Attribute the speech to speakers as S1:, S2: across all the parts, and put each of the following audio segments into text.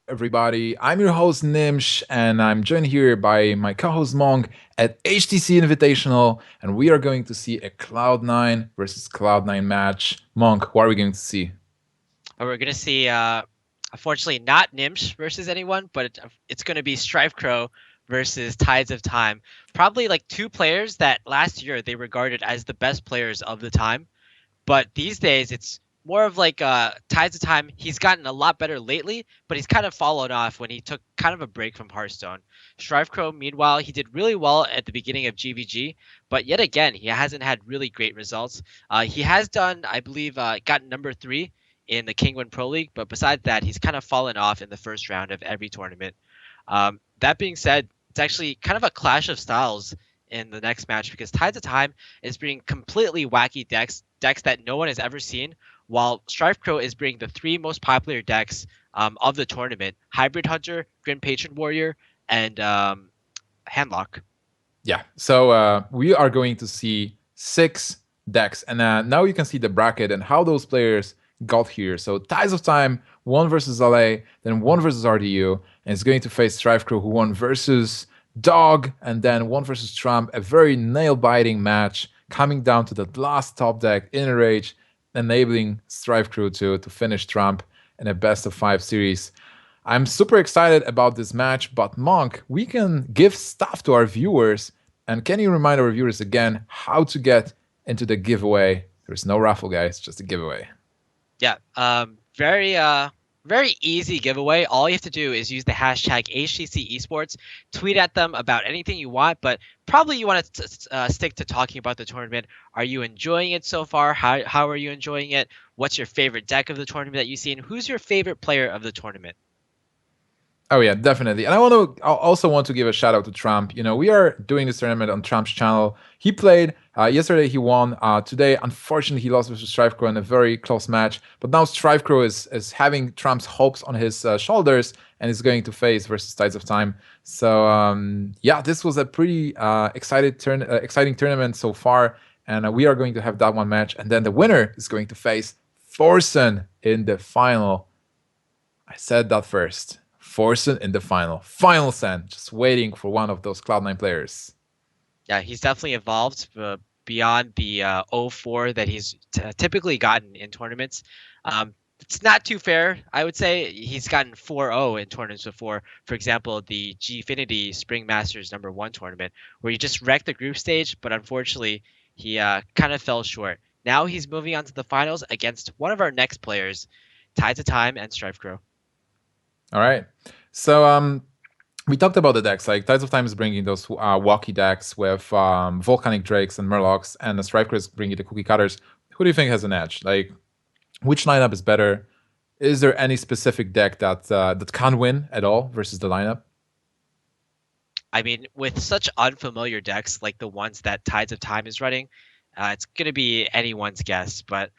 S1: everybody? I'm your host Nimsh, and I'm joined here by my co-host Monk at HTC Invitational, and we are going to see a Cloud9 versus Cloud9 match. Monk, what are we going to see?
S2: We're gonna see, unfortunately, not Nimsh versus anyone, but it's gonna be Strifecro versus Tides of Time. Probably like two players that last year they regarded as the best players of the time, but these days it's more of like Tides of Time. He's gotten a lot better lately, but he's kind of fallen off when he took kind of a break from Hearthstone. Strifecro, meanwhile, he did really well at the beginning of GVG, but yet again, he hasn't had really great results. He has done, I believe, gotten number 3 in the Kingwin Pro League, but besides that, he's kind of fallen off in the first round of every tournament. That being said, it's actually kind of a clash of styles in the next match because Tides of Time is bringing completely wacky decks that no one has ever seen, while Strifecro is bringing the 3 most popular decks of the tournament: Hybrid Hunter, Grim Patron Warrior, and Handlock.
S1: Yeah, so we are going to see 6 decks, and now you can see the bracket and how those players got here. So Ties of Time, one versus LA, then one versus RDU, and it's going to face Strife Crew, who won versus Dog, and then one versus Trump. A very nail-biting match, coming down to the last top deck in a rage, enabling Strife Crew to finish Trump in a best-of-5 series. I'm super excited about this match, but Monk, we can give stuff to our viewers. And can you remind our viewers again how to get into the giveaway? There's no raffle, guys, just a giveaway.
S2: Yeah, very easy giveaway. All you have to do is use the hashtag HTC Esports, tweet at them about anything you want, but probably you want to stick to talking about the tournament. Are you enjoying it so far? How are you enjoying it? What's your favorite deck of the tournament that you've seen? Who's your favorite player of the tournament?
S1: Oh yeah, definitely. And I also want to give a shout out to Trump. You know, we are doing this tournament on Trump's channel. He played yesterday. He won. Today, unfortunately, he lost versus Strifecro in a very close match. But now Strifecro is having Trump's hopes on his shoulders and is going to face versus Tides of Time. So yeah, this was a pretty exciting tournament so far, and we are going to have that one match, and then the winner is going to face Forsen in the final. I said that first. Forsen in the final. Final send. Just waiting for one of those Cloud9 players.
S2: Yeah, he's definitely evolved beyond the 0-4 that he's typically gotten in tournaments. It's not too fair, I would say. He's gotten 4-0 in tournaments before. For example, the Gfinity Spring Masters #1 tournament, where he just wrecked the group stage, but unfortunately, he kind of fell short. Now he's moving on to the finals against one of our next players, Tides of Time and Strifecro.
S1: All right. So we talked about the decks. Like Tides of Time is bringing those walkie decks with Volcanic Drakes and Murlocs, and the Striker is bringing the Cookie Cutters. Who do you think has an edge? Like, which lineup is better? Is there any specific deck that can win at all versus the lineup?
S2: I mean, with such unfamiliar decks like the ones that Tides of Time is running, it's going to be anyone's guess. But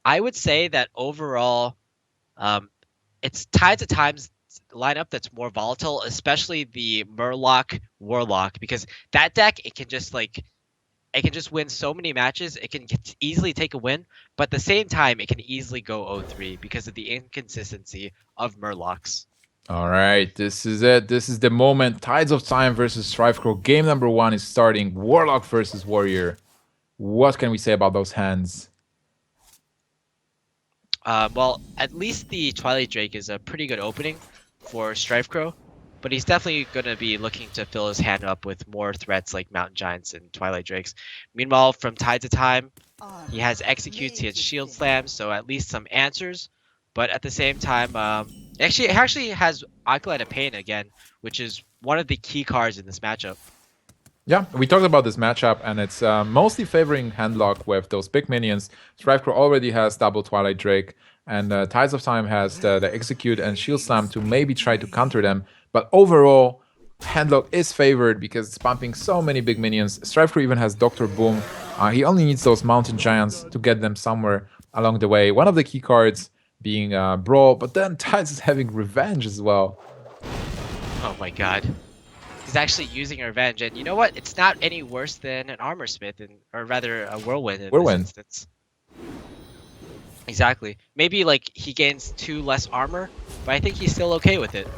S2: I would say that overall, um, it's Tides of Time's lineup that's more volatile, especially the Murloc Warlock, because that deck it can just win so many matches. It can easily take a win, but at the same time, it can easily go 0-3 because of the inconsistency of Murlocs.
S1: All right, this is it. This is the moment. Tides of Time versus Strifecro. Game number 1 is starting. Warlock versus Warrior. What can we say about those hands?
S2: Well, at least the Twilight Drake is a pretty good opening for Strifecro, but he's definitely going to be looking to fill his hand up with more threats like Mountain Giants and Twilight Drakes. Meanwhile, from Tides of Time, he has Executes, he has Shield Slams, so at least some answers. But at the same time, it actually has Acolyte of Pain again, which is one of the key cards in this matchup.
S1: Yeah, we talked about this matchup, and it's mostly favoring Handlock with those big minions. Strifecro already has double Twilight Drake, and Tides of Time has the Execute and Shield Slam to maybe try to counter them. But overall, Handlock is favored because it's pumping so many big minions. Strifecro even has Dr. Boom. He only needs those Mountain Giants to get them somewhere along the way. One of the key cards being Brawl, but then Tides is having Revenge as well.
S2: Oh my god. He's actually using Revenge, and you know what? It's not any worse than an Armor Smith, or rather a Whirlwind in this
S1: Whirlwind.
S2: instance. Exactly. Maybe like he gains 2 less armor, but I think he's still okay with it.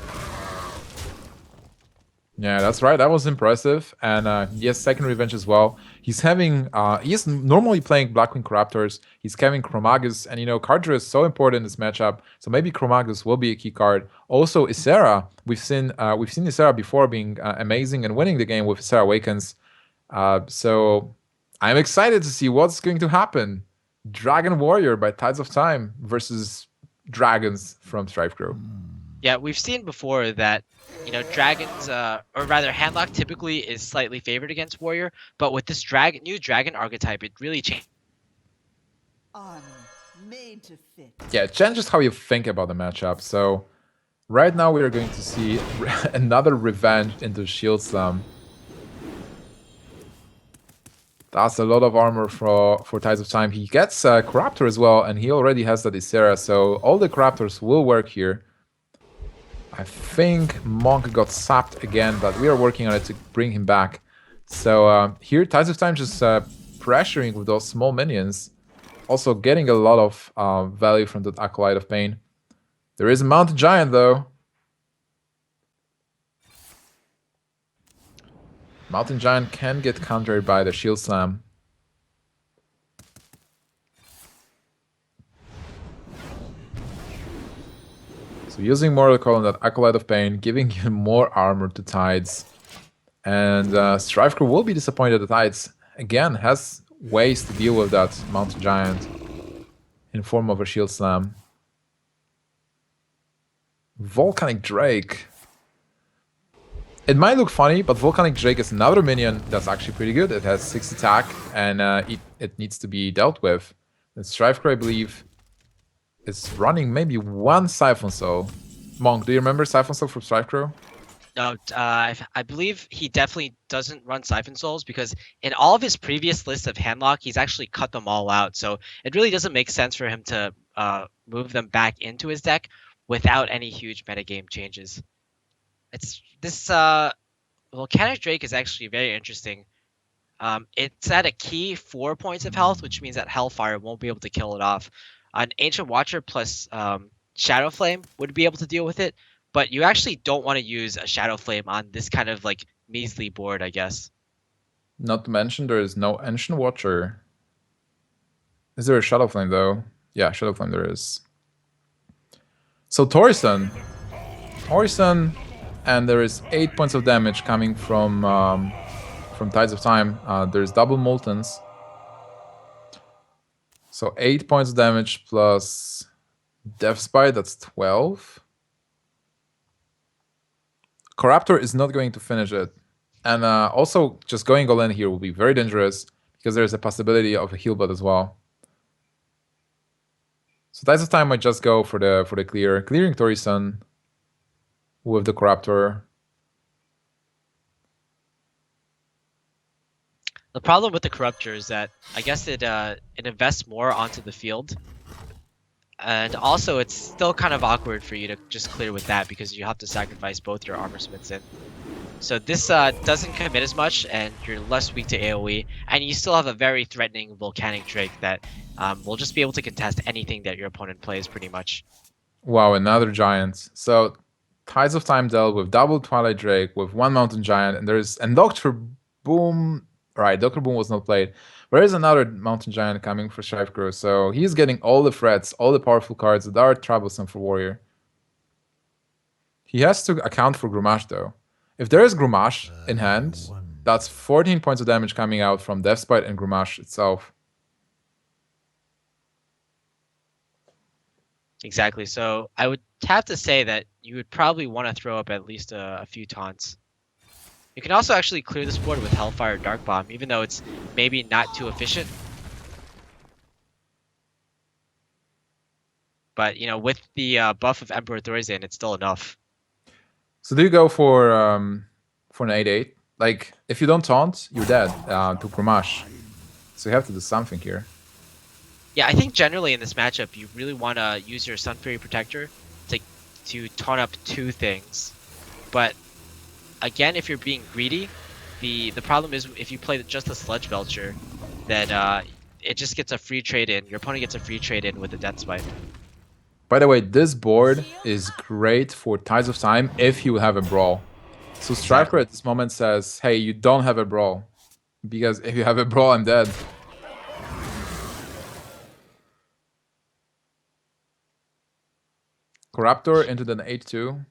S1: Yeah, that's right. That was impressive. And yes, second revenge as well. He's having he's normally playing Blackwing Corruptors. He's having Chromagus, and Cardra is so important in this matchup. So maybe Chromagus will be a key card. Also, Isera. We've seen Isera before being amazing and winning the game with Isera Awakens. So I'm excited to see what's going to happen. Dragon Warrior by Tides of Time versus Dragons from Strifecro.
S2: Yeah, we've seen before that, dragons, or rather, Handlock typically is slightly favored against Warrior, but with this new dragon archetype, it really changed.
S3: Armor made to fit.
S1: Yeah, it changes how you think about the matchup. So right now we are going to see another revenge into Shield Slam. That's a lot of armor for Tides of Time. He gets Corruptor as well, and he already has that Isera, so all the Corruptors will work here. I think Monk got sapped again, but we are working on it to bring him back. So here, Tides of Time just pressuring with those small minions. Also getting a lot of value from that Acolyte of Pain. There is a Mountain Giant, though. Mountain Giant can get countered by the Shield Slam. So using Mortal Coil on that Acolyte of Pain, giving him more armor to Tides. And Strifecro will be disappointed that Tides, again, has ways to deal with that Mountain Giant in form of a Shield Slam. Volcanic Drake. It might look funny, but Volcanic Drake is another minion that's actually pretty good. It has 6 attack, and it needs to be dealt with. And Strifecro, I believe, is running maybe 1 Siphon Soul. Monk, do you remember Siphon Soul from Strifecro?
S2: No, I believe he definitely doesn't run Siphon Souls because in all of his previous lists of Handlock, he's actually cut them all out. So it really doesn't make sense for him to move them back into his deck without any huge metagame changes. This Volcanic Drake is actually very interesting. It's at a key 4 points of health, which means that Hellfire won't be able to kill it off. An Ancient Watcher plus Shadow Flame would be able to deal with it, but you actually don't want to use a Shadow Flame on this kind of like measly board, I guess.
S1: Not to mention there is no Ancient Watcher. Is there a Shadow Flame though? Yeah, Shadow Flame there is. So Torison, and there is 8 points of damage coming from Tides of Time. There's double Moltens. So 8 points of damage plus Death Spite, that's 12. Corruptor is not going to finish it. And also, just going all in here will be very dangerous because there's a possibility of a heal blood as well. So Tides of Time might just go for the clear, clearing Torison with the Corruptor.
S2: The problem with the Corruptor is that I guess it invests more onto the field. And also, it's still kind of awkward for you to just clear with that because you have to sacrifice both your armor smiths in. So this doesn't commit as much, and you're less weak to AoE, and you still have a very threatening Volcanic Drake that will just be able to contest anything that your opponent plays, pretty much.
S1: Wow, another giant. So Tides of Time dealt with double Twilight Drake, with 1 Mountain Giant, and Dr. Boom. Right, Dr. Boom was not played. There is another Mountain Giant coming for Strifecro, so he's getting all the threats, all the powerful cards that are troublesome for Warrior. He has to account for Grumash, though. If there is Grumash in hand, that's 14 points of damage coming out from Deathspite and Grumash itself.
S2: Exactly, so I would have to say that you would probably want to throw up at least a few taunts. You can also actually clear this board with Hellfire Dark Bomb, even though it's maybe not too efficient. But, with the buff of Emperor Thorizen, it's still enough.
S1: So do you go for an 8-8? Like, if you don't taunt, you're dead to Grumash. So you have to do something here.
S2: Yeah, I think generally in this matchup, you really want to use your Sun Fury Protector to taunt up 2 things. But again, if you're being greedy, the problem is if you play just the Sludge Belcher, then it just gets a free trade in. Your opponent gets a free trade in with the Death Spite.
S1: By the way, this board is great for Tides of Time if you have a brawl. So Strifecro
S2: Exactly.
S1: at this moment says, hey, you don't have a brawl. Because if you have a brawl, I'm dead. Corruptor into the 8-2.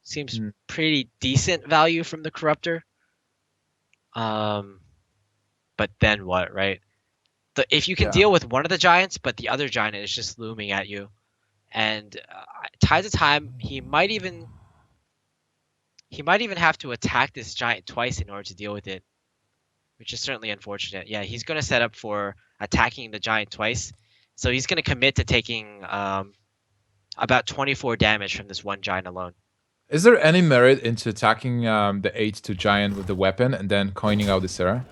S2: Seems pretty decent value from the Corruptor. But then what, right? If you can deal with one of the giants, but the other giant is just looming at you, and Tides of Time, he might even have to attack this giant twice in order to deal with it, which is certainly unfortunate. Yeah, he's going to set up for attacking the giant twice, so he's going to commit to taking about 24 damage from this one giant alone.
S1: Is there any merit into attacking the 8-2 giant with the weapon and then coining out the Serra?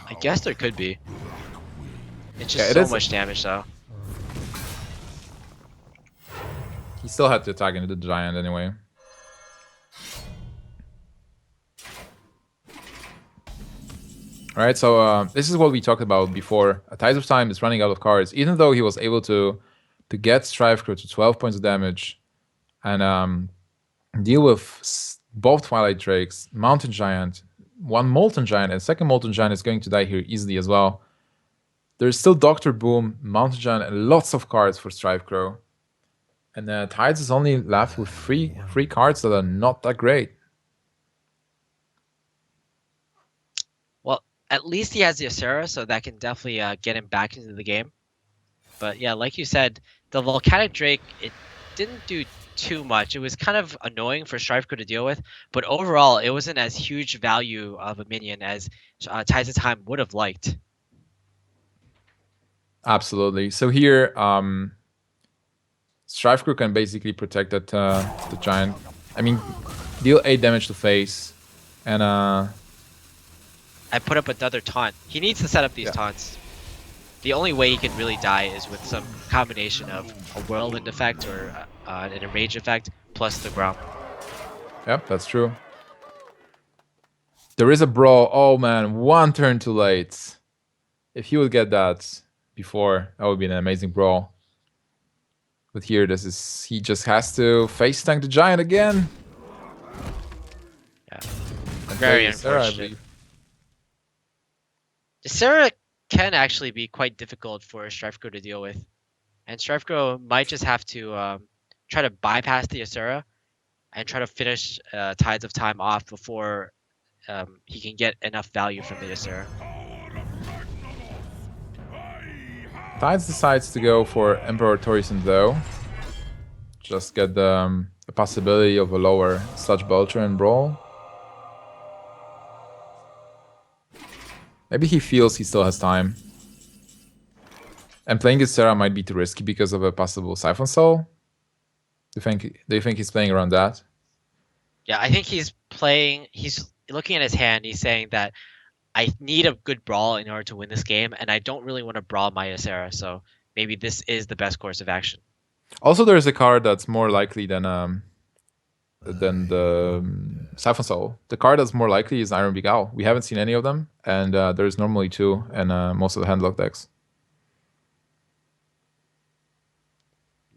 S2: I guess there could be. It's just so much damage, though.
S1: He still had to attack into the giant anyway. Alright, so this is what we talked about before. Tides of Time is running out of cards. Even though he was able to get Strifecro to 12 points of damage and deal with both Twilight Drakes, Mountain Giant, one Molten Giant, and second Molten Giant is going to die here easily as well. There's still Dr. Boom, Mountain Giant, and lots of cards for Strifecro. And Tides is only left with three cards that are not that great.
S2: Well, at least he has the Asura, so that can definitely get him back into the game. But yeah, like you said, the Volcanic Drake, it didn't do too much. It was kind of annoying for Strifecro to deal with, but overall, it wasn't as huge value of a minion as Tides of Time would have liked.
S1: Absolutely. So here, Strifecro can basically protect that the giant. I mean, deal 8 damage to face, and
S2: I put up another taunt. He needs to set up these taunts. The only way he can really die is with some combination of a whirlwind effect or an enrage effect plus the ground.
S1: Yep, that's true. There is a brawl. Oh man, one turn too late. If he would get that before, that would be an amazing brawl. But here, he just has to face tank the giant again.
S2: Yeah, very unfortunate. The Sarah can actually be quite difficult for Strifecro to deal with, and Strifecro might just have to try to bypass the Asura and try to finish Tides of Time off before he can get enough value from the Asura.
S1: Tides decides to go for Emperor Torison though. Just get the possibility of a lower Sludge Belcher and Brawl. Maybe he feels he still has time. And playing Ysera might be too risky because of a possible Siphon Soul. Do you think he's playing around that?
S2: Yeah, I think he's looking at his hand, he's saying that I need a good brawl in order to win this game, and I don't really want to brawl my Ysera, so maybe this is the best course of action. Also,
S1: there's a card that's more likely than the Siphon Soul. The card that's more likely is Iron Beak Owl. We haven't seen any of them, and there's normally 2 in most of the handlock decks.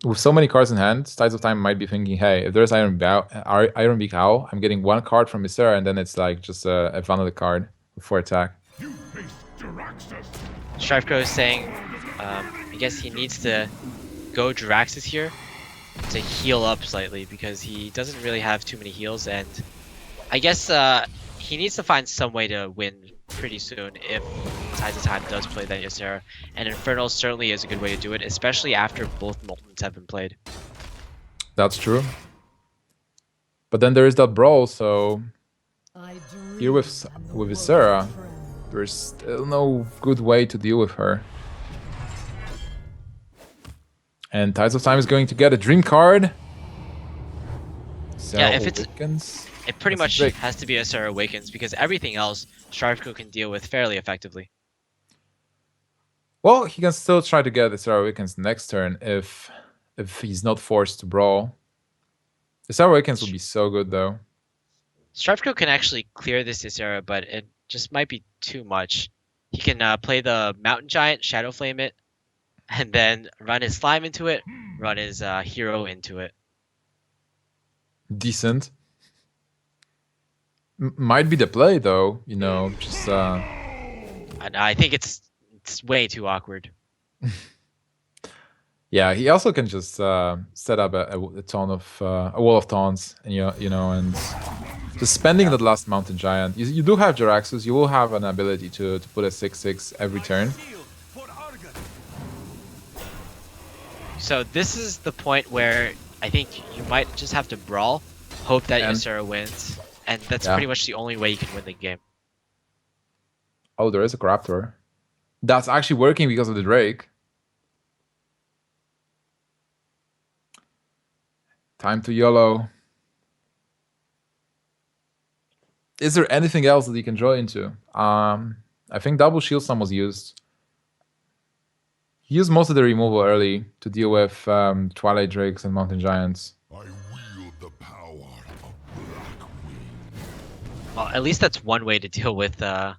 S1: With so many cards in hand, Tides of Time might be thinking, hey, if there's Iron Beak Owl, I'm getting 1 card from Ysera, and then it's like just a vanilla card for attack.
S2: Strifecro is saying, I guess he needs to go Jiraxxus here to heal up slightly because he doesn't really have too many heals, and I guess he needs to find some way to win pretty soon if Tides of Time does play that Ysera, and Infernal certainly is a good way to do it, especially after both Moltens have been played.
S1: That's true. But then there is that Brawl, so here with Ysera, there's still no good way to deal with her. And Tides of Time is going to get a Dream card.
S2: Yeah, if it pretty much has to be Ysera Awakens because everything else Strifecro can deal with fairly effectively.
S1: Well, he can still try to get Ysera Awakens next turn if he's not forced to brawl. Star Awakens would be so good though.
S2: Strifecro can actually clear this Ysera, but it just might be too much. He can play the Mountain Giant, Shadow Flame it, and then run his Slime into it, run his Hero into it.
S1: Decent. Might be the play though, you know, just
S2: And I think it's way too awkward.
S1: yeah, he also can just set up a ton of a wall of taunts, and you know, and just spending that last Mountain Giant. You do have Jaraxxus, you will have an ability to put a 6/6 every turn.
S2: So this is the point where I think you might just have to brawl, hope that Ysera wins, and that's pretty much the only way you can win the game.
S1: Oh, there is a Corruptor. That's actually working because of the Drake. Time to YOLO. Is there anything else that you can draw into? I think double Shield Slam was used. He used most of the removal early to deal with Twilight Drakes and Mountain Giants.
S4: I wield the power of Blackwing.
S2: Well, at least that's one way to deal with an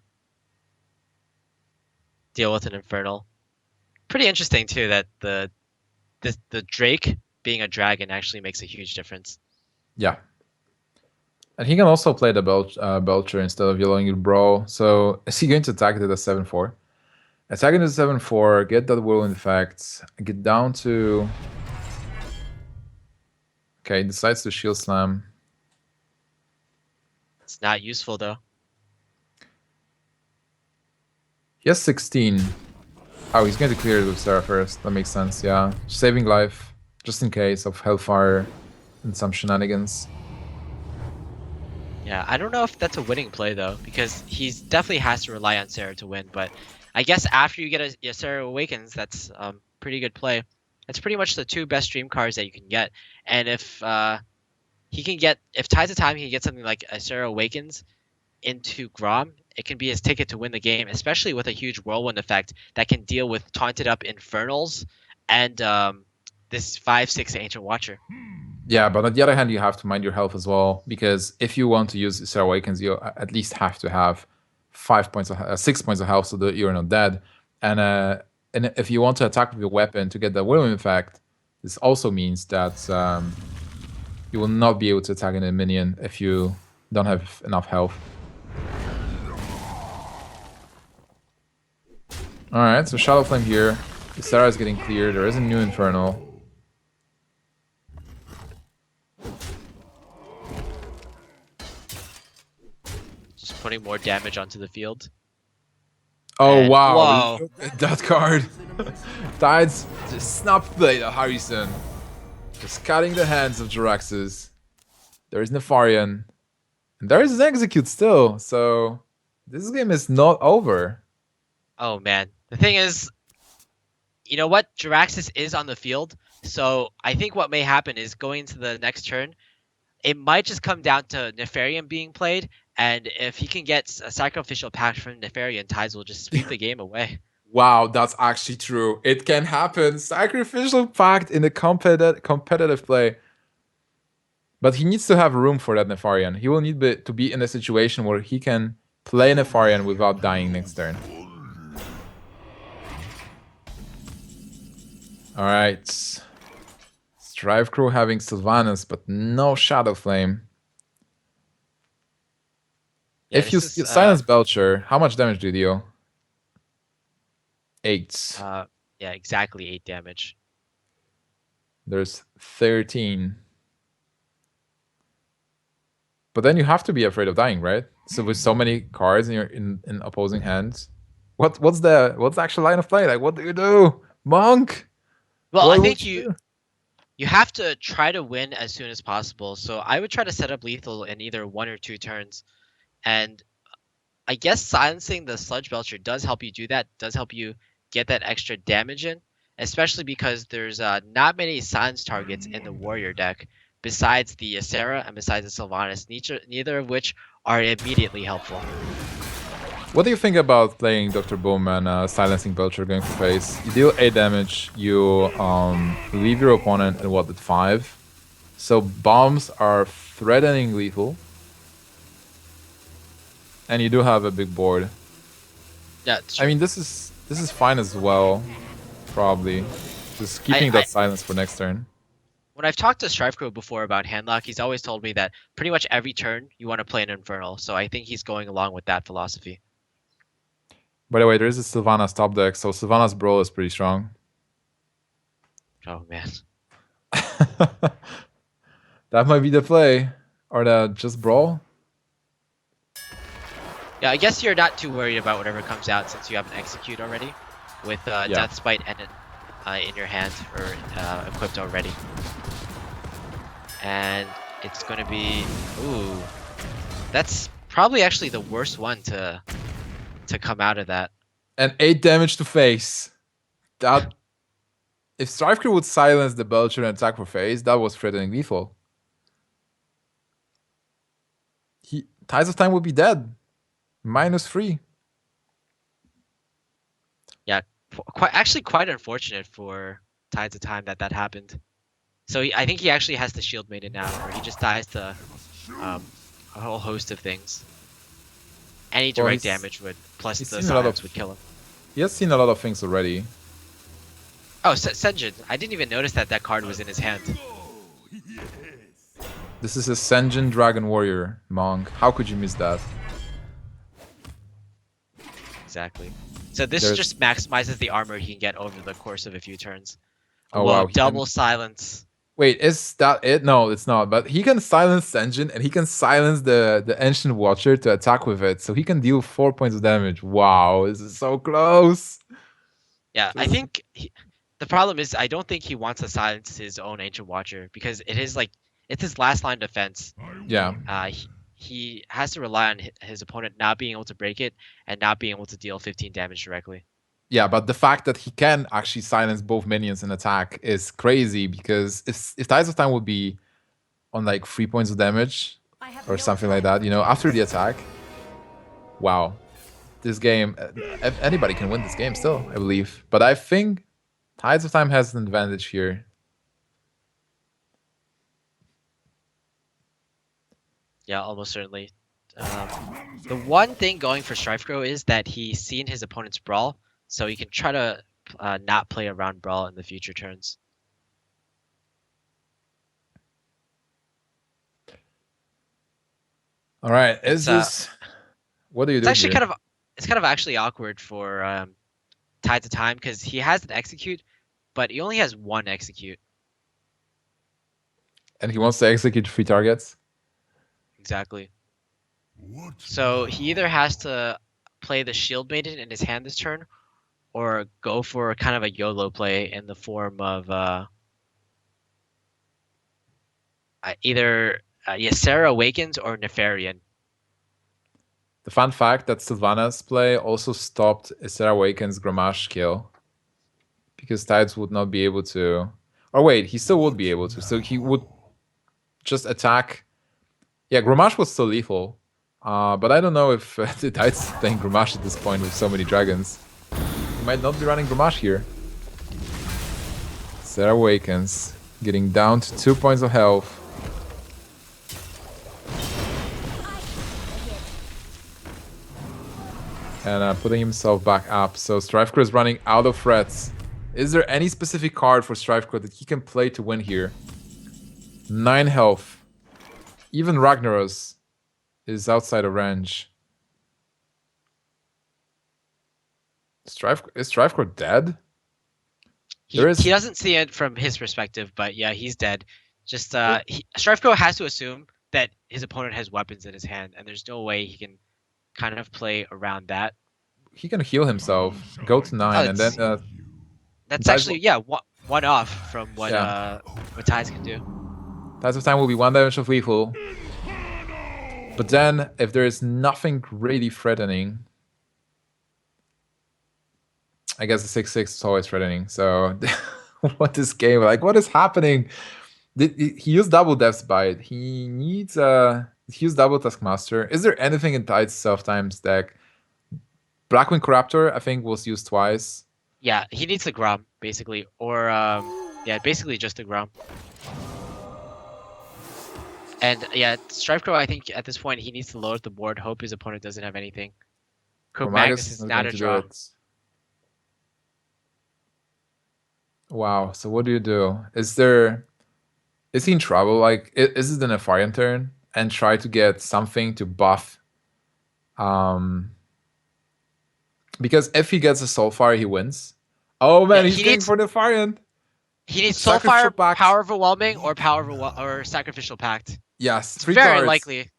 S2: Infernal. Pretty interesting too that the Drake being a dragon actually makes a huge difference.
S1: Yeah. And he can also play the Belcher instead of yellowing your Brawl. So is he going to attack it at a 7/4? Attacking the 7/4, get that Whirlwind effect, get down to... Okay, decides to Shield Slam.
S2: It's not useful though.
S1: He has 16. Oh, he's going to clear it with Sarah first. That makes sense, yeah. Saving life, just in case of Hellfire and some shenanigans.
S2: Yeah, I don't know if that's a winning play though, because he's definitely has to rely on Sarah to win, but I guess after you get a Sarah Awakens, that's pretty good play. That's pretty much the two best stream cards that you can get. And if he can get, if Tides of Time, he can get something like a Sarah Awakens into Grom, it can be his ticket to win the game, especially with a huge Whirlwind effect that can deal with taunted up Infernals and this 5/6 Ancient Watcher.
S1: Yeah, but on the other hand, you have to mind your health as well, because if you want to use Sarah Awakens, you at least have to have 6 points of health so that you're not dead. And if you want to attack with your weapon to get the Whirlwind effect, this also means that you will not be able to attack a minion if you don't have enough health. Alright, so Shadow Flame here. Sarah is getting cleared. There is a new Infernal.
S2: Just putting more damage onto the field.
S1: Oh,
S2: And-
S1: wow.
S2: whoa.
S1: Look at that card. Tides just snap blade at Harrison. Just cutting the hands of Jaraxxus. There is Nefarian. And there is an Execute still. So this game is not over.
S2: Oh man, the thing is, you know what? Jaraxxus is on the field, so I think what may happen is going into the next turn, it might just come down to Nefarian being played, and if he can get a Sacrificial Pact from Nefarian, Tides will just sweep the game away.
S1: Wow, that's actually true. It can happen. Sacrificial Pact in a competitive play. But he needs to have room for that Nefarian. He will need to be in a situation where he can play Nefarian without dying next turn. Alright. Strifecro having Sylvanas, but no Shadow Flame.
S2: Yeah,
S1: If you
S2: this is,
S1: silence Belcher, how much damage do you deal? 8.
S2: Yeah, exactly 8 damage.
S1: There's 13. But then you have to be afraid of dying, right? So with so many cards in your in opposing hands, what's the actual line of play? Like, what do you do, Monk?
S2: Well,
S1: What
S2: I
S1: would
S2: think
S1: you do?
S2: you have to try to win as soon as possible. So I would try to set up lethal in either 1 or 2 turns. And I guess silencing the Sludge Belcher does help you do that, does help you get that extra damage in, especially because there's not many silence targets in the Warrior deck besides the Ysera and besides the Sylvanas, neither of which are immediately helpful.
S1: What do you think about playing Dr. Boom and silencing Belcher going for face? You deal 8 damage, you leave your opponent at what, at 5? So bombs are threatening lethal. And you do have a big board.
S2: Yeah, it's
S1: I
S2: true.
S1: mean, this is fine as well, probably. Just keeping
S2: I
S1: that silence for next turn.
S2: when I've talked to Strifecro before about handlock, he's always told me that pretty much every turn you want to play an Infernal. So I think he's going along with that philosophy.
S1: By the way, there is a Sylvanas top deck, so Sylvanas Brawl is pretty strong.
S2: Oh man.
S1: That might be the play. Or the just Brawl.
S2: Yeah, I guess you're not too worried about whatever comes out since you have an Execute already, with
S1: Yeah.
S2: Death Spite and in your hand or equipped already. And it's gonna be ooh, that's probably actually the worst one to come out of that.
S1: And 8 damage to face. That if Strifecro would silence the Belcher and attack for face, that was threatening lethal. Tides of Time would be dead. -3.
S2: Yeah, quite unfortunate for Tides of Time that happened. So I think he actually has the Shield Maiden now, or he just dies to a whole host of things. Any
S1: Well,
S2: direct
S1: he's-
S2: damage would, plus
S1: he's
S2: the
S1: seen a lot
S2: silence
S1: of-
S2: would kill him.
S1: He has seen a lot of things already.
S2: Oh, Senjin. I didn't even notice that card was in his hand.
S1: This is a Senjin Dragon Warrior monk. How could you miss that?
S2: Exactly. So this
S1: There's-
S2: just maximizes the armor he can get over the course of a few turns.
S1: Oh
S2: Whoa,
S1: wow. he can-
S2: double silence.
S1: Wait, is that it? No, it's not. But he can silence Senjin and he can silence the Ancient Watcher to attack with it. So he can deal 4 points of damage. Wow, this is so close.
S2: Yeah, I
S1: This-
S2: think the problem is I don't think he wants to silence his own Ancient Watcher because it is like it's his last line defense.
S1: Yeah.
S2: He has to rely on his opponent not being able to break it and not being able to deal 15 damage directly.
S1: Yeah, but the fact that he can actually silence both minions and attack is crazy because if Tides of Time would be on like 3 points of damage or something like that, you know, after the attack, wow. This game, anybody can win this game still, I believe. But I think Tides of Time has an advantage here.
S2: Yeah, almost certainly. The one thing going for Strifecro is that he's seen his opponent's Brawl, so he can try to not play around Brawl in the future turns.
S1: All right, is
S2: It's,
S1: this... What do you
S2: It's
S1: do
S2: actually
S1: here?
S2: kind of actually awkward for Tides of Time because he has an Execute, but he only has one Execute.
S1: And he wants to execute 3 targets?
S2: Exactly.
S4: What
S2: So he either has to play the Shield Maiden in his hand this turn, or go for kind of a YOLO play in the form of either Ysera Awakens or Nefarian.
S1: The fun fact that Sylvanas play also stopped Ysera Awaken's Gramash kill. Because Tides would not be able to... Or wait, he still would be able to. So he would just attack... Yeah, Gramash was still lethal. But I don't know if the Tides is playing Gramash at this point with so many dragons. He might not be running Gramash here. Ysera Awakens, getting down to 2 points of health. And putting himself back up. So Strifecro is running out of threats. Is there any specific card for Strifecro that he can play to win here? 9 health. Even Ragnaros is outside of range. Is Strifecro dead?
S2: He doesn't see it from his perspective, but yeah, he's dead. Just Strifecro has to assume that his opponent has weapons in his hand, and there's no way he can kind of play around that.
S1: He can heal himself. Go to 9 and then...
S2: That's
S1: Tides
S2: actually one off from what what Tides can do.
S1: Tides of Time will be 1 damage of lethal. But then, if there is nothing really threatening... I guess the 6/6 is always threatening. So, what this game... Like, what is happening? He used double Death's Bite. He needs... he used double Taskmaster. Is there anything in TidesofTime's deck? Blackwing Corruptor, I think, was used twice.
S2: Yeah, he needs the Grom basically, or yeah, basically just the Grom. And yeah, Strifecro, I think at this point he needs to load the board, hope his opponent doesn't have anything. Cook Magnus
S1: Chromagus is
S2: is
S1: not
S2: not
S1: going
S2: a
S1: to do
S2: draw.
S1: it. Wow. So what do you do? Is he in trouble? Like, is it the Nefarian turn and try to get something to buff? Because if he gets a Soulfire, he wins. Oh man,
S2: Yeah,
S1: he's going for Nefarian.
S2: he needs
S1: Sacrificial
S2: Soulfire,
S1: Pact.
S2: Power Overwhelming, or or Sacrificial Pact.
S1: Yes,
S2: It's
S1: 3
S2: very
S1: cards.
S2: likely.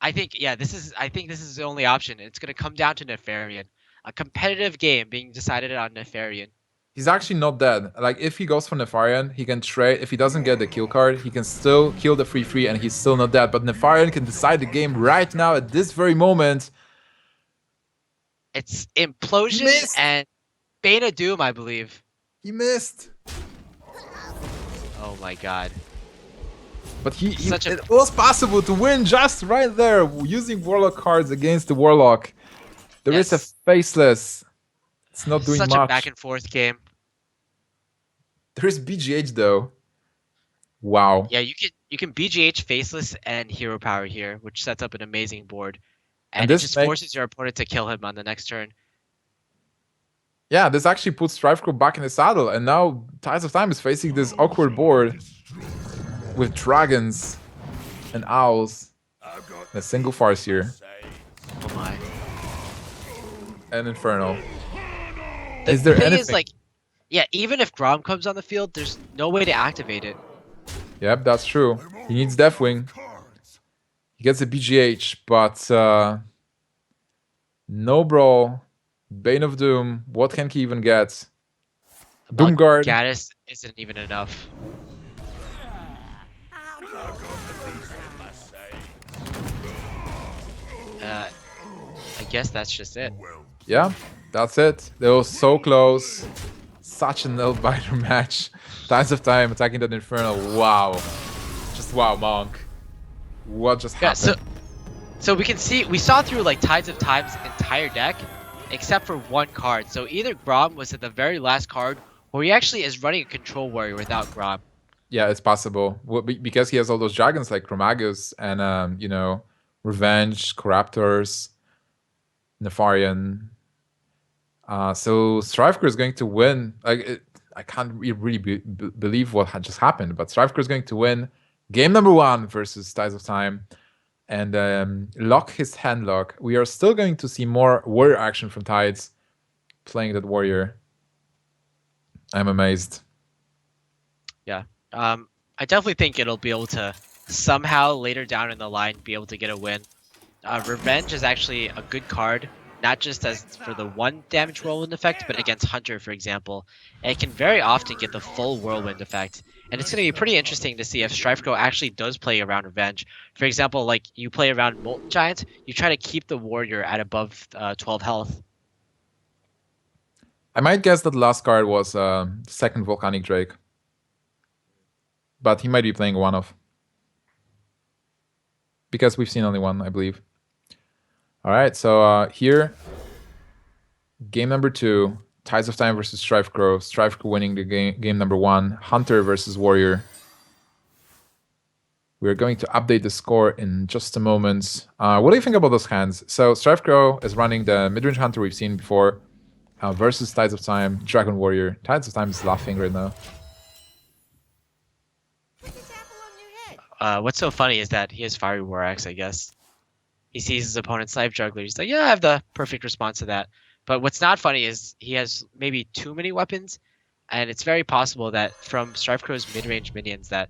S2: I think this is the only option. It's gonna come down to Nefarian. A competitive game being decided on Nefarian.
S1: He's actually not dead. Like, if he goes for Nefarian, he can trade. If he doesn't get the kill card, he can still kill the 3/3 and he's still not dead. But Nefarian can decide the game right now at this very moment.
S2: It's
S1: He
S2: Implosion
S1: missed!
S2: and Bane of Doom, I believe.
S1: He missed.
S2: Oh my god.
S1: But
S2: Such a-
S1: it was possible to win just right there using Warlock cards against the Warlock. There is a
S2: Yes.
S1: Faceless. It's not doing
S2: Such
S1: much.
S2: a back and forth game.
S1: There is BGH though. Wow.
S2: Yeah, you can BGH Faceless and Hero Power here, which sets up an amazing board. And it
S1: this
S2: just
S1: makes-
S2: forces your opponent to kill him on the next turn.
S1: Yeah, this actually puts Strifecro back in the saddle, and now Tides of Time is facing this awkward board with dragons and owls. A single farce here.
S2: Oh my.
S1: And Infernal.
S2: The
S1: Is there
S2: thing
S1: anything?
S2: is, like, yeah, even if Grom comes on the field, there's no way to activate it.
S1: Yep, that's true. He needs Deathwing.
S4: Cards.
S1: He gets a BGH, but no Brawl, Bane of Doom. What can he even get? Doomguard.
S2: Gaddis isn't even enough. I guess that's just it.
S4: Well,
S1: Yeah, that's it. They were so close. Such a nail-biter match. Tides of Time attacking that Infernal. Wow. Just wow, Monk. What just
S2: Yeah,
S1: happened?
S2: so we saw through like Tides of Time's entire deck, except for one card. So either Grom was at the very last card, or he actually is running a Control Warrior without Grom.
S1: Yeah, it's possible. Well, because he has all those dragons like Chromagus and, you know, Revenge, Corruptors, Nefarian. So Strifecro is going to win. Like, I can't really believe what had just happened, but Strifecro is going to win game number 1 versus Tides of Time and lock his hand lock. We are still going to see more warrior action from Tides playing that warrior. I'm amazed.
S2: Yeah. I definitely think it'll be able to somehow later down in the line be able to get a win. Revenge is actually a good card, not just as for the 1 damage whirlwind effect, but against Hunter, for example. And it can very often get the full whirlwind effect. And it's going to be pretty interesting to see if Strifecro actually does play around Revenge. For example, like you play around Molten Giant, you try to keep the warrior at above 12 health.
S1: I might guess that the last card was second Volcanic Drake. But he might be playing one of. Because we've seen only one, I believe. Alright, so here, game number 2, Tides of Time versus Strifecro. Strifecro winning the game number 1. Hunter versus Warrior. We're going to update the score in just a moment. What do you think about those hands? So Strifecro is running the midrange Hunter we've seen before versus Tides of Time, Dragon Warrior. Tides of Time is laughing right now.
S2: What's so funny is that he has Fiery War Axe, I guess. He sees his opponent's Life Juggler. He's like, yeah, I have the perfect response to that. But what's not funny is he has maybe too many weapons, and it's very possible that from Strifecro's mid-range minions that,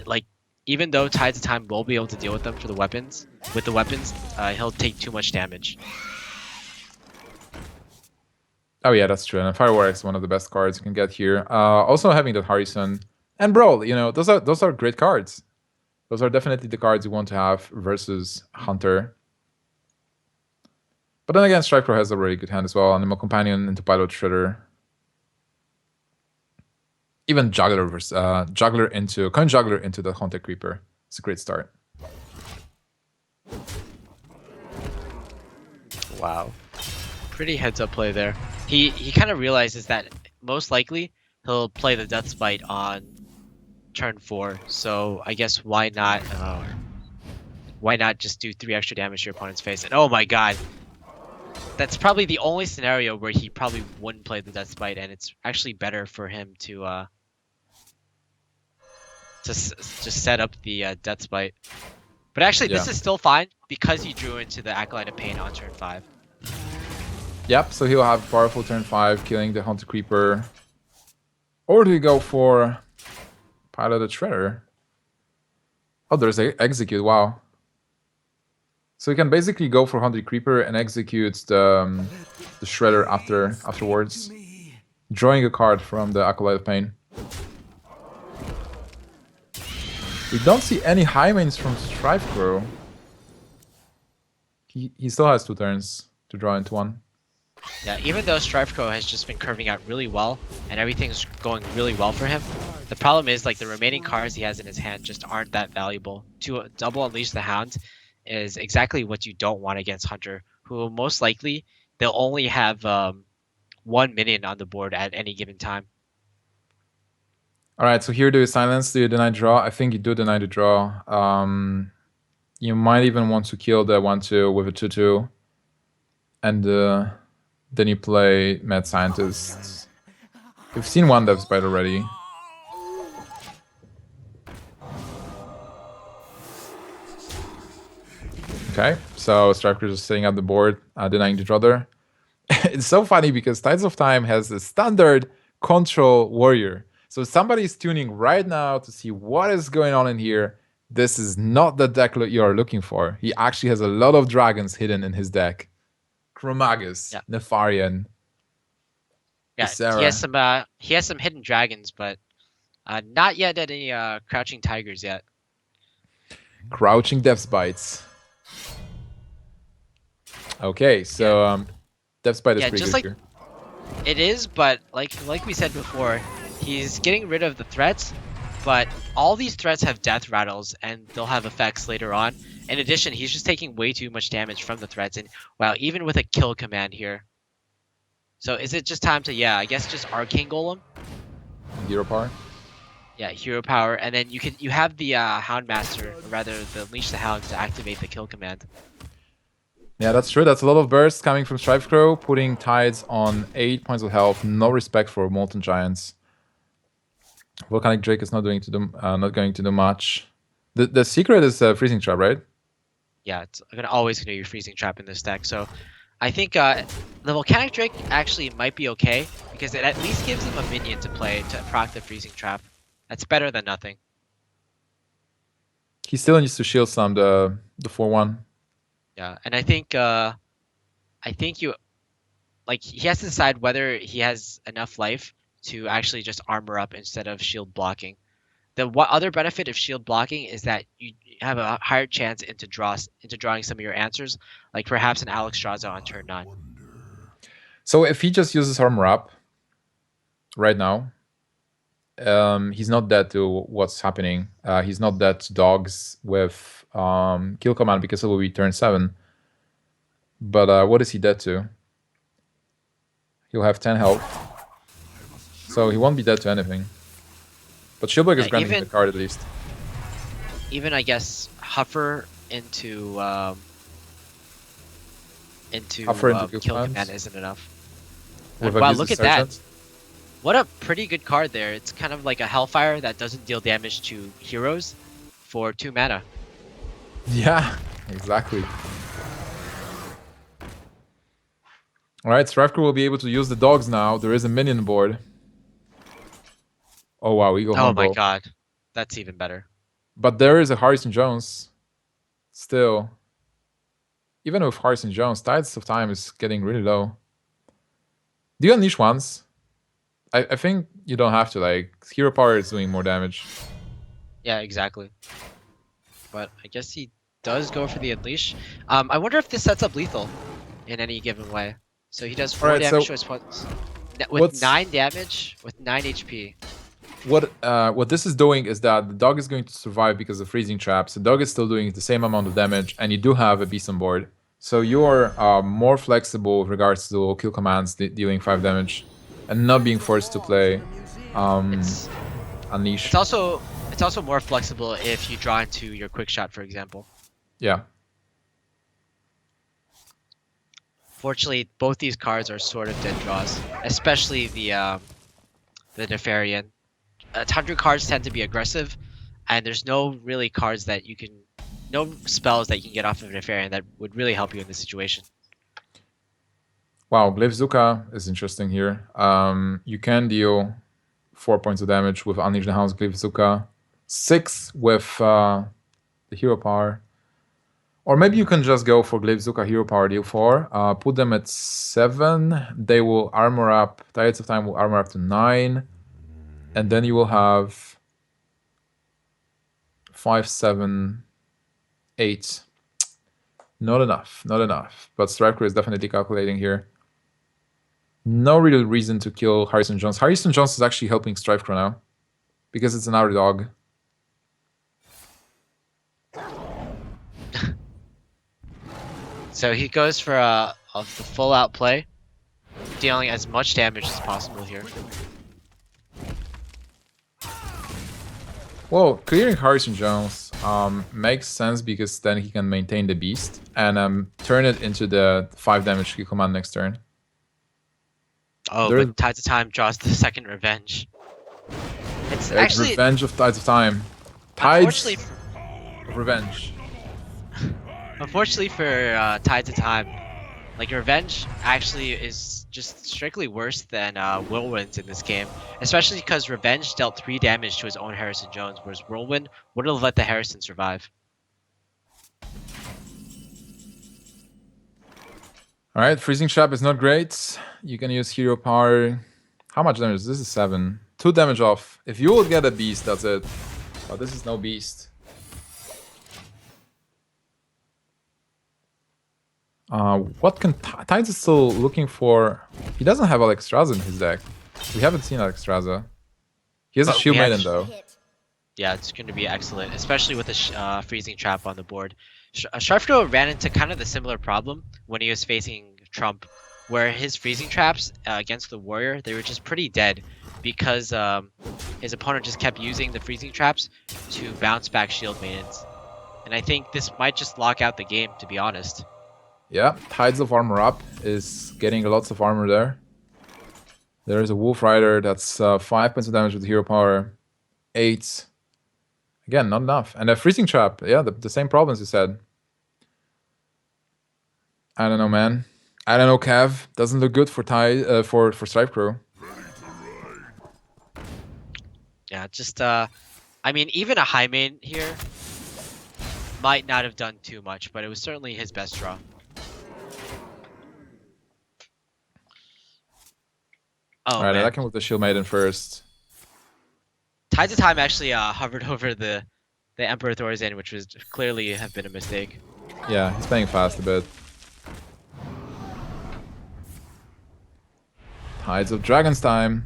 S2: like, even though Tides of Time will be able to deal with them for the weapons, he'll take too much damage.
S1: Oh yeah, that's true. And Fireworks is one of the best cards you can get here. Also having that Harrison and Brawl, you know, those are great cards. Those are definitely the cards you want to have versus Hunter. But then again, Strifecro has a really good hand as well. Animal Companion into Pilot Shredder. Even Juggler versus Coin Juggler into the Haunted Creeper. It's a great start.
S2: Wow. Pretty heads up play there. He kind of realizes that most likely he'll play the Death Spite on turn 4, so I guess why not just do 3 extra damage to your opponent's face? And oh my god, that's probably the only scenario where he probably wouldn't play the Death Spite, and it's actually better for him to just set up the Death Spite. But actually, this is still fine because he drew into the Acolyte of Pain on turn 5.
S1: Yep, so he'll have powerful turn 5, killing the Haunted Creeper. Or do we go for Piloted Shredder? Oh, there's a Execute, wow. So we can basically go for Haunted Creeper and execute the Shredder afterwards. Drawing a card from the Acolyte of Pain. We don't see any high mains from Strifecro. He still has 2 turns to draw into 1.
S2: Yeah, even though Strifecro has just been curving out really well and everything's going really well for him, the problem is like the remaining cards he has in his hand just aren't that valuable. To double Unleash the Hound is exactly what you don't want against Hunter, who most likely they'll only have 1 minion on the board at any given time.
S1: Alright, so here do you silence, do you deny draw? I think you do deny the draw. You might even want to kill the 1-2 with a 2-2. And then you play Mad Scientist. We've seen one Death Spite already. Okay, so Strifecro is sitting at the board, denying the draw there. It's so funny because Tides of Time has a standard control warrior. So somebody is tuning right now to see what is going on in here. This is not the deck you are looking for. He actually has a lot of dragons hidden in his deck. Chromagus, Nefarian.
S2: Yeah,
S1: Ysera.
S2: he has some hidden dragons, but not yet any crouching tigers yet.
S1: Crouching Death Spites. Okay, so Death Spite is pretty good here.
S2: It is, but like we said before, he's getting rid of the threats, but all these threats have death rattles and they'll have effects later on. In addition, he's just taking way too much damage from the threats, and wow, even with a kill command here. So is it just time to, I guess just Arcane Golem?
S1: Hero power?
S2: Yeah, hero power, and then you have the Houndmaster, or rather the Unleash the Hound to activate the kill command.
S1: Yeah, that's true. That's a lot of bursts coming from Strifecro, putting Tides on 8 points of health. No respect for Molten Giants. Volcanic Drake is not going to do much. The secret is Freezing Trap, right?
S2: Yeah, it's always gonna be Freezing Trap in this deck. So I think the Volcanic Drake actually might be okay because it at least gives him a minion to play to proc the Freezing Trap. That's better than nothing.
S1: He still needs to shield some the 4-1.
S2: Yeah, and I think he has to decide whether he has enough life to actually just armor up instead of shield blocking. The other benefit of shield blocking is that you have a higher chance into drawing some of your answers, like perhaps an Alex Straza on turn 9.
S1: So if he just uses armor up right now, he's not dead to what's happening. He's not dead to dogs with kill command because it will be turn 7. But what is he dead to? He'll have 10 health. So he won't be dead to anything. But Shieldbreaker is granting the card at least.
S2: Even I guess Huffer into kill command isn't enough. Wow, look at that. What a pretty good card there. It's kind of like a Hellfire that doesn't deal damage to heroes for 2 mana.
S1: Yeah, exactly. Alright, Strifecro will be able to use the dogs now. There is a minion board. Oh wow, Eagle
S2: Oh my
S1: Hornbow.
S2: god. That's even better.
S1: But there is a Harrison Jones. Still. Even with Harrison Jones, Tides of Time is getting really low. Do you unleash once? I think you don't have to, like, hero power is doing more damage.
S2: Yeah, exactly. But I guess he does go for the Unleash. I wonder if this sets up lethal in any given way. So he does 4 damage to his points. With 9 damage, with 9 HP.
S1: What this is doing is that the dog is going to survive because of freezing traps. The dog is still doing the same amount of damage, and you do have a beast on board. So you're more flexible with regards to kill commands dealing 5 damage, and not being forced to play Unleash.
S2: It's It's also more flexible if you draw into your quick shot, for example.
S1: Yeah.
S2: Fortunately, both these cards are sort of dead draws, especially the Nefarian. 100 cards tend to be aggressive, and there's no really cards that you can, no spells that you can get off of Nefarian that would really help you in this situation.
S1: Wow, Glyphzuka is interesting here. You can deal 4 points of damage with Unleash the House Glyphzuka, 6 with the hero power. Or maybe you can just go for Glyphzuka hero power deal 4, put them at 7, they will armor up, Tides of Time will armor up to 9, and then you will have 5, 7, 8. Not enough, not enough. But Strifecro is definitely calculating here. No real reason to kill Harrison Jones. Harrison Jones is actually helping Strifecro now, because it's an underdog.
S2: So he goes for the full out play, dealing as much damage as possible here.
S1: Well, clearing Harrison Jones makes sense because then he can maintain the beast and turn it into the 5 damage kill command next turn.
S2: Oh,
S1: There's-
S2: but Tides of Time draws the second revenge. It's
S1: It's
S2: actually,
S1: Revenge of Tides of Time. Tides
S2: unfortunately,
S1: of Revenge.
S2: unfortunately for Tides of Time, like Revenge actually is just strictly worse than Whirlwind's in this game, especially because Revenge dealt 3 damage to his own Harrison Jones, whereas Whirlwind would have let the Harrison survive.
S1: Alright, Freezing Trap is not great. You can use hero power. How much damage? This is 7. 2 damage off. If you will get a beast, that's it. But this is no beast. What can Tides is still looking for? He doesn't have Alexstrasza in his deck. We haven't seen Alexstrasza. He has a
S2: But
S1: Shield
S2: we have-
S1: Maiden though.
S2: Yeah, it's going to be excellent, especially with a freezing trap on the board. Strifecro ran into kind of the similar problem when he was facing Trump, where his freezing traps against the warrior, they were just pretty dead because his opponent just kept using the freezing traps to bounce back shield maidens. And I think this might just lock out the game, to be honest.
S1: Yeah, Tides of Armor Up is getting lots of armor there. There is a Wolf Rider that's 5 points of damage with hero power. 8. Again, not enough. And a Freezing Trap. Yeah, the same problems you said. I don't know, man. I don't know, Cav. Doesn't look good for for Strifecro.
S2: Yeah, just I mean, even a high main here might not have done too much, but it was certainly his best draw. Oh,
S1: Alright, I
S2: man.
S1: like him with the Shield Maiden first.
S2: Tides of Time actually hovered over the Emperor Thorzen, which was clearly have been a mistake.
S1: Yeah, he's playing fast a bit. Tides of Dragon's Time.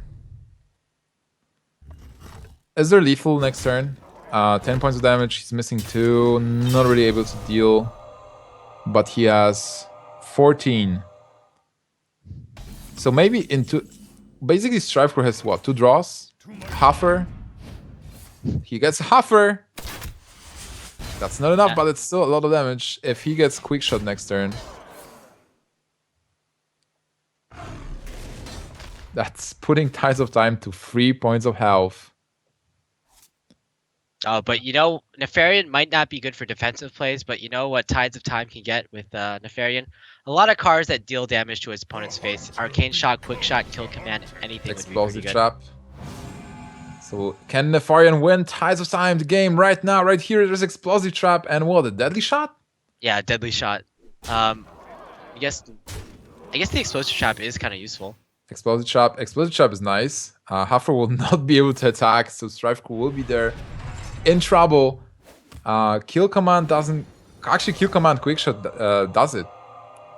S1: Is there lethal next turn? 10 points of damage, he's missing 2, not really able to deal. But he has 14. So maybe into... Basically, Strifecro has what? 2 draws? Huffer. He gets Huffer. That's not enough,
S2: Yeah.
S1: but it's still a lot of damage. If he gets Quick Shot next turn... That's putting Tides of Time to 3 points of health.
S2: But you know, Nefarian might not be good for defensive plays, but you know what Tides of Time can get with Nefarian? A lot of cards that deal damage to his opponent's face. Arcane Shot, Quick Shot, Kill Command, anything would be
S1: Explosive
S2: pretty good.
S1: Trap. So can Nefarian win Tides of Time the game right now? Right here, there's Explosive Trap and what? A Deadly Shot?
S2: Yeah, Deadly Shot. I guess the Explosive Trap is kind of useful.
S1: Explosive Trap is nice. Huffer will not be able to attack, so Strifecro will be there in trouble. Kill Command doesn't... Actually, Kill Command Quick Shot does it.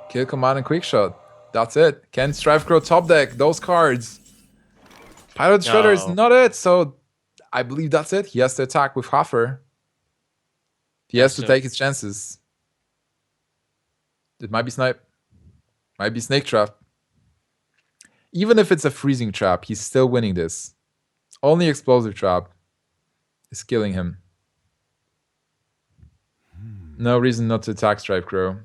S1: Kill Command and Quick Shot. That's it. Can Strifecro top deck those cards? Pilot Shredder is
S2: No.
S1: not it, so I believe that's it. He has to attack with Huffer. He has to
S2: so-
S1: take his chances. It might be Snipe. Might be Snake Trap. Even if it's a Freezing Trap, he's still winning this. Only Explosive Trap is killing him. No reason not to attack Strifecro.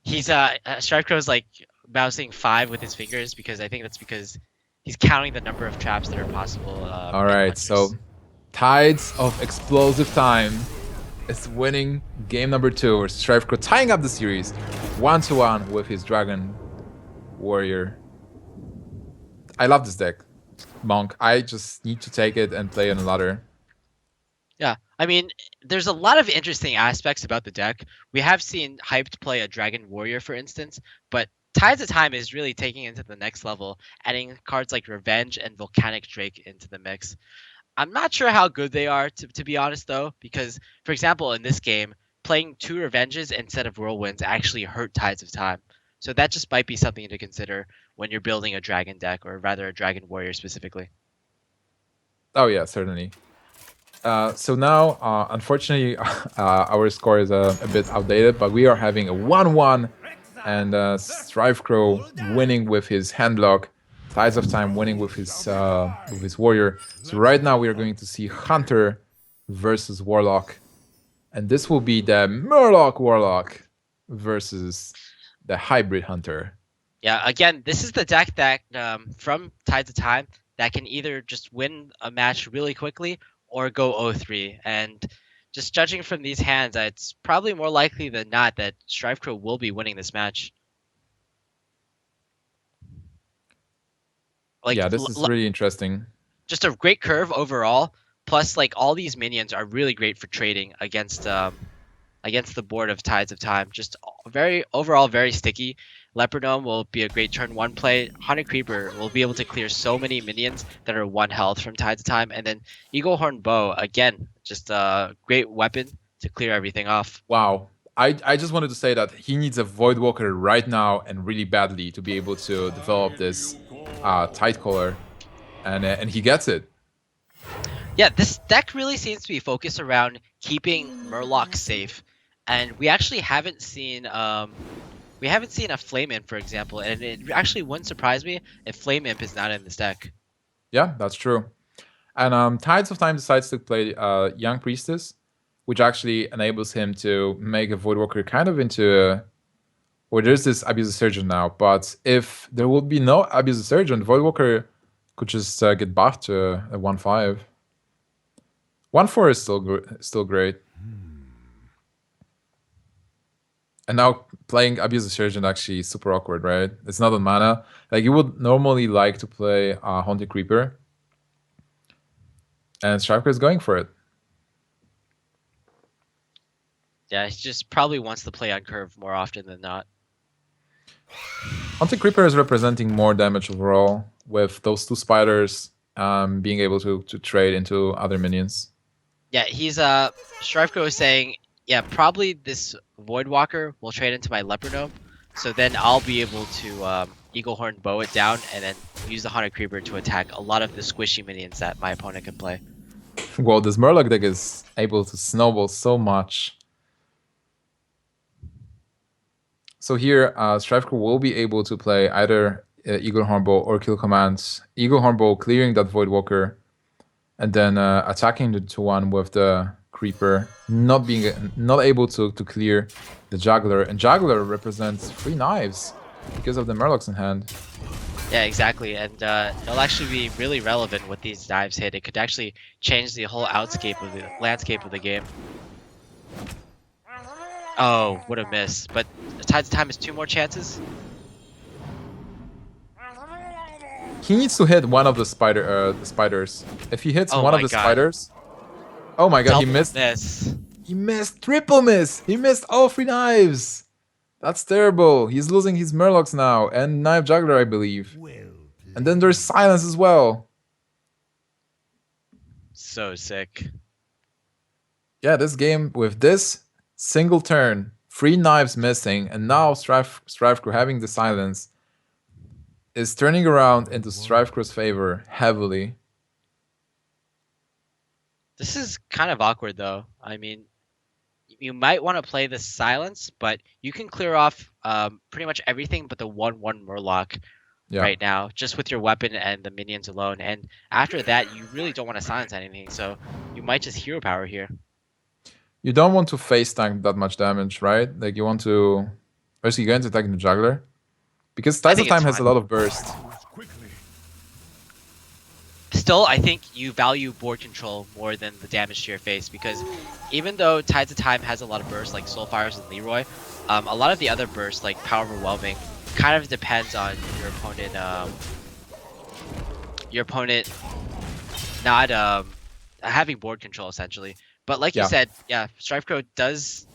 S2: He's Strifecro's like bouncing 5 with his fingers because I think that's because he's counting the number of traps that are possible.
S1: All
S2: And
S1: right,
S2: hunters.
S1: so Tides of Explosive Time is winning game number 2, where Strifecro tying up the series 1-1 with his Dragon Warrior. I love this deck, Monk. I just need to take it and play on a ladder.
S2: Yeah, I mean, there's a lot of interesting aspects about the deck. We have seen Hyped play a Dragon Warrior, for instance, but Tides of Time is really taking it to the next level, adding cards like Revenge and Volcanic Drake into the mix. I'm not sure how good they are, to be honest, though, because, for example, in this game, playing 2 Revenges instead of Whirlwinds actually hurt Tides of Time. So that just might be something to consider when you're building a Dragon deck, or rather a Dragon Warrior specifically.
S1: Oh yeah, certainly. So now, unfortunately, our score is a bit outdated, but we are having a 1-1, and Strifecro winning with his handlock, Tides of Time winning with his warrior. So right now we are going to see Hunter versus Warlock, and this will be the Murloc Warlock versus the Hybrid Hunter.
S2: Yeah, again, this is the deck that from Tides of Time that can either just win a match really quickly or go 0-3. And just judging from these hands, it's probably more likely than not that Strifecro will be winning this match. Like,
S1: Yeah, this is really interesting.
S2: just a great curve overall. Plus, like, all these minions are really great for trading against the board of Tides of Time. Just overall very sticky. Leopardome will be a great turn 1 play. Haunted Creeper will be able to clear so many minions that are 1 health from Tides of Time. And then Eagle Horn Bow, again, just a great weapon to clear everything off.
S1: Wow. I just wanted to say that he needs a Voidwalker right now and really badly to be able to develop this Tide Collar. And he gets it.
S2: Yeah, this deck really seems to be focused around keeping Murloc safe. And we actually haven't seen a Flame Imp, for example, and it actually wouldn't surprise me if Flame Imp is not in this deck.
S1: Yeah, that's true. And Tides of Time decides to play Young Priestess, which actually enables him to make a Voidwalker kind of into a... Well, there's this Abuser Surgeon now, but if there would be no Abuser Surgeon, Voidwalker could just get buffed to a 1-5. 1-4 is still great. And now playing Abuser Surgeon actually is super awkward, right? It's not on mana. Like, you would normally like to play Haunted Creeper. And Strifecro is going for it.
S2: Yeah, he just probably wants to play on curve more often than not.
S1: Haunted Creeper is representing more damage overall, with those 2 spiders being able to trade into other minions.
S2: Yeah, he's Strifecro is saying, yeah, probably this Voidwalker will trade into my Leopardome, so then I'll be able to Eaglehorn Bow it down and then use the Haunted Creeper to attack a lot of the squishy minions that my opponent can play.
S1: Well, this Murloc deck is able to snowball so much. So here, Strifecro will be able to play either Eaglehorn Bow or Kill Commands. Eaglehorn Bow clearing that Voidwalker, and then attacking the 2-1 with the Creeper, not able to clear the Juggler, and Juggler represents 3 knives because of the Murlocs in hand.
S2: Yeah, exactly, and it'll actually be really relevant with these dives hit. It could actually change the whole landscape of the game. Oh, what a miss! But Tides of Time has 2 more chances.
S1: He needs to hit one of the spiders. If he hits one of the spiders, oh my god, he missed. He missed, triple miss. He missed all 3 knives. That's terrible. He's losing his Murlocs now and Knife Juggler, I believe. And then there's Silence as well.
S2: So sick.
S1: Yeah, this game with this single turn, 3 knives missing, and now Strifecro having the Silence is turning around into Strifecro's favor heavily.
S2: This is kind of awkward, though. I mean, you might want to play the Silence, but you can clear off pretty much everything but the 1-1 Murloc.
S1: Yeah.
S2: right now, just with your weapon and the minions alone. And after that, you really don't want to silence anything, so you might just hero power here.
S1: You don't want to face tank that much damage, right? Like you want to. Or is he going to attack the juggler? Because
S2: I
S1: Tides of
S2: think it's
S1: Time has a
S2: fine.
S1: lot of burst.
S4: quickly.
S2: Still, I think you value board control more than the damage to your face, because even though Tides of Time has a lot of bursts like Soulfires and Leroy, a lot of the other bursts like Power Overwhelming kind of depends on your opponent not having board control essentially. But like you
S1: Yeah.
S2: said, yeah, Strifecro does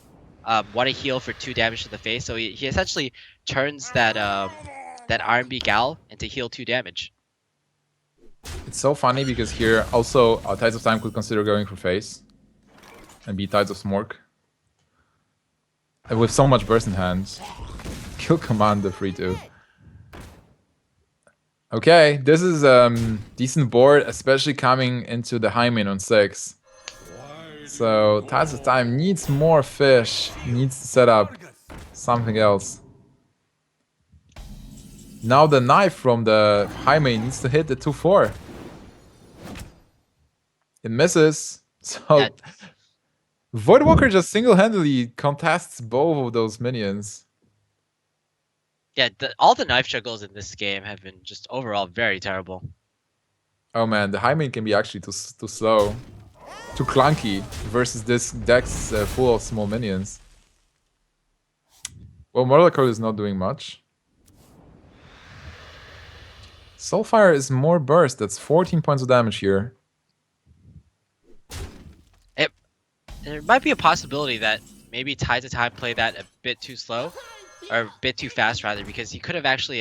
S2: want to heal for 2 damage to the face, so he essentially turns that R&B Gal into heal 2 damage.
S1: It's so funny because here also Tides of Time could consider going for face and be Tides of Smork. And with so much burst in hand, kill command the free too. Okay, this is decent board, especially coming into the high main on 6. So Tides of Time needs more fish, needs to set up something else. Now the knife from the high main needs to hit the 2-4. It misses. So
S2: Yeah.
S1: Voidwalker just single-handedly contests both of those minions.
S2: Yeah, all the knife juggles in this game have been just overall very terrible.
S1: Oh man, the high main can be actually too slow. Too clunky versus this deck's full of small minions. Well, Mortal Code is not doing much. Soulfire is more burst. That's 14 points of damage here.
S2: There might be a possibility that maybe Tides of Time played that a bit too slow, or a bit too fast rather, because he could have actually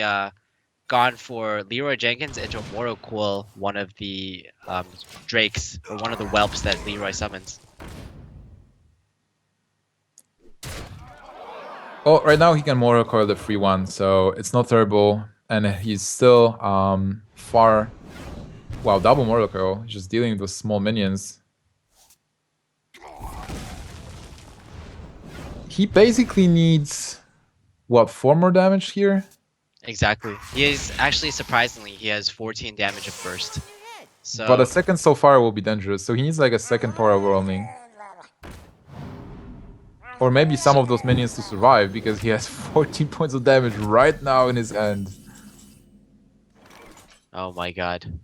S2: gone for Leroy Jenkins into Mortal Cool, one of the Drakes, or one of the whelps that Leroy summons.
S1: Oh, right now he can Mortal Coil the free one, so it's not terrible. And he's still far. Wow, double Mortal Coil. Just dealing with small minions. He basically needs, what, 4 more damage here?
S2: Exactly. He is actually, surprisingly, he has 14 damage of burst. So,
S1: But a second Soulfire will be dangerous, so he needs like a second power overwhelming. Or maybe some of those minions to survive, because he has 14 points of damage right now in his hand.
S2: oh my god.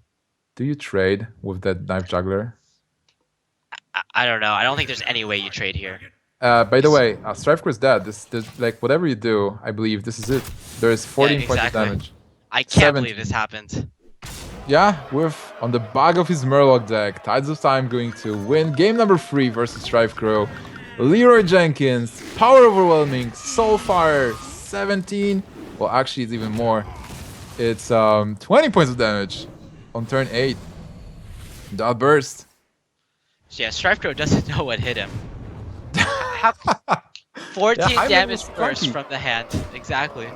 S1: Do you trade with that Knife Juggler?
S2: I don't know. I don't think there's any way you trade here.
S1: By the way, Strifecro is dead. This, like, whatever you do, I believe this is it. There is 14 points of
S2: exactly.
S1: damage.
S2: I can't
S1: 17.
S2: believe this happened.
S1: Yeah, with on the back of his Murloc deck, Tides of Time going to win game number 3 versus Strifecro. Leroy Jenkins, Power Overwhelming, Soulfire, 17. Well, actually, it's even more. It's 20 points of damage on turn 8. That burst.
S2: So yeah, Strifecro doesn't know what hit him. How 14
S1: Yeah, Hyman
S2: damage
S1: was
S2: burst
S1: clunky.
S2: from the hand. Exactly.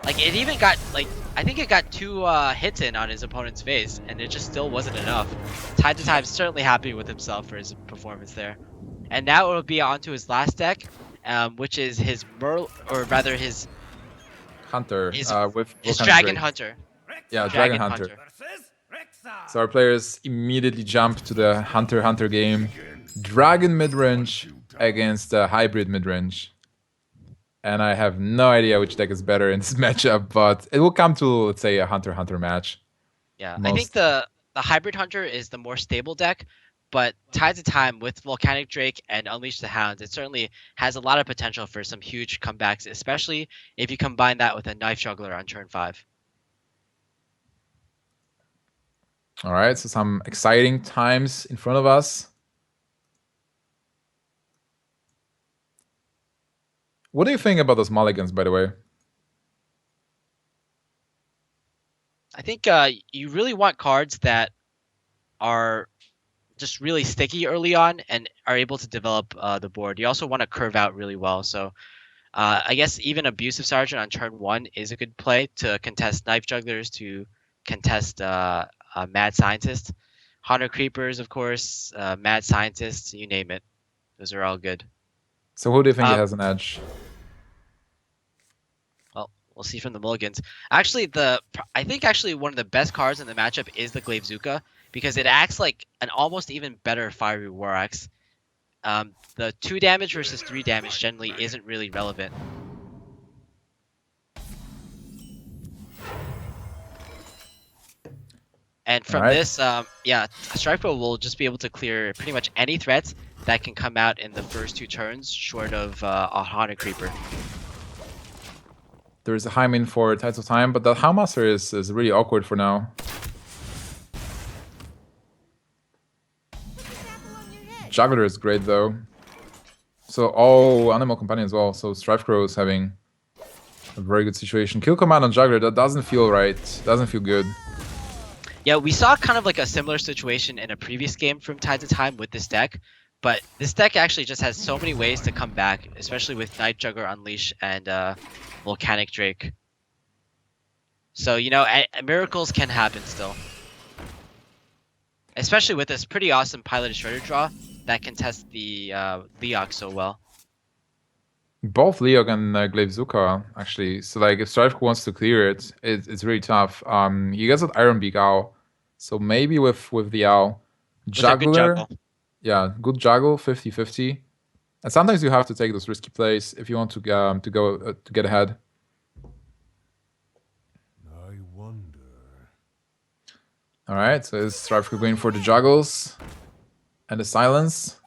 S2: Like, it even got, like, I think it got 2 hits in on his opponent's face, and it just still wasn't enough. Tide to Time certainly happy with himself for his performance there. And now it will be on to his last deck, which is his his
S1: Hunter
S2: His-
S1: with
S2: his
S1: Volcanic
S2: Dragon
S1: Drake.
S2: Hunter.
S1: Yeah, Dragon Hunter.
S3: Versus Rexa.
S1: So our players immediately jump to the Hunter game. Dragon midrange against hybrid midrange. And I have no idea which deck is better in this matchup, but it will come to, let's say, a Hunter match.
S2: Yeah, I think the Hybrid Hunter is the more stable deck, but Tides of Time with Volcanic Drake and Unleash the Hounds, it certainly has a lot of potential for some huge comebacks, especially if you combine that with a Knife Juggler on turn 5.
S1: All right, so some exciting times in front of us. What do you think about those mulligans, by the way?
S2: I think you really want cards that are just really sticky early on and are able to develop the board. You also want to curve out really well. So I guess even Abusive Sergeant on turn 1 is a good play to contest Knife Jugglers, to contest Mad Scientist. Hunter Creepers, of course, Mad Scientists, you name it. Those are all good.
S1: So who do you think has an edge?
S2: Well, We'll see from the mulligans. Actually, I think actually one of the best cards in the matchup is the Glaive Zuka because it acts like an almost even better Fiery War Axe. The 2 damage versus 3 damage generally isn't really relevant. And from this, yeah, Strifecro will just be able to clear pretty much any threats that can come out in the first 2 turns, short of a Haunted Creeper.
S1: There's a Hymen for Tides of Time, but that Houndmaster is really awkward for now. Juggler is great though. So, Animal Companion as well. So Strifecro is having a very good situation. Kill command on Juggler, that doesn't feel right. Doesn't feel good.
S2: Yeah, we saw kind of like a similar situation in a previous game from Tides of Time with this deck, but this deck actually just has so many ways to come back, especially with Night Juggler Unleash and Volcanic Drake. So, you know, miracles can happen still. Especially with this pretty awesome Pilot Destroyer draw that can test the Leok so well.
S1: Both Leok and Glaive Zuka, actually. So, like, if Strifecro wants to clear it, it's really tough. He gets an Iron Beak Owl. So maybe with the Owl. Juggler. Yeah, good juggle, 50-50. And sometimes you have to take those risky plays if you want to get ahead.
S4: I wonder.
S1: All right, so is Strifecro going for the juggles and the silence.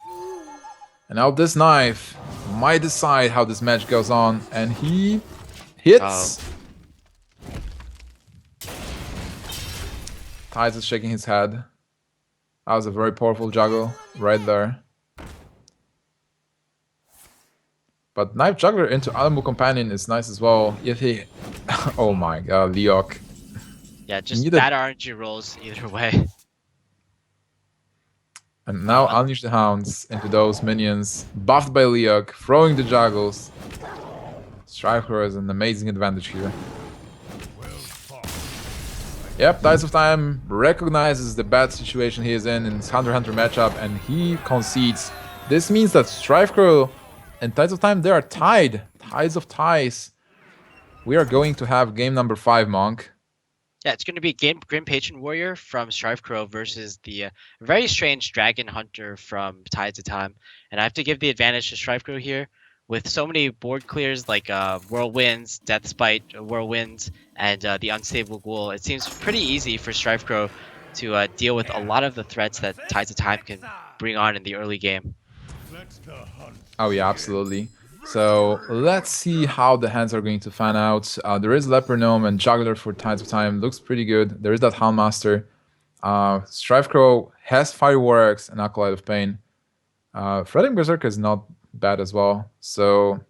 S1: And now this knife might decide how this match goes on, and he hits. Tides is shaking his head. That was a very powerful juggle right there. But Knife Juggler into Animal Companion is nice as well. If he... oh my god, Leok.
S2: Yeah, just bad RNG rolls either way.
S1: And now Unleash the Hounds into those minions. Buffed by Leok, throwing the juggles. Strifecro has an amazing advantage here. Yep, Tides of Time recognizes the bad situation he is in his Hunter-Hunter matchup, and he concedes. This means that Strifecro and Tides of Time, they are tied. Tides of Ties. We are going to have game number 5, Monk.
S2: Yeah, it's going to be Grim Patron Warrior from Strifecro versus the very strange Dragon Hunter from Tides of Time. And I have to give the advantage to Strifecro here. With so many board clears like Whirlwinds, Deathspite, Whirlwinds, and the Unstable Ghoul, it seems pretty easy for Strifecro to deal with a lot of the threats that Tides of Time can bring on in the early game.
S1: Oh yeah, absolutely. So let's see how the hands are going to fan out. There is Leper Gnome and Juggler for Tides of Time. Looks pretty good. There is that Houndmaster. Strifecro has Fire War Axe and Acolyte of Pain. Threading Berserker is not bad as well. So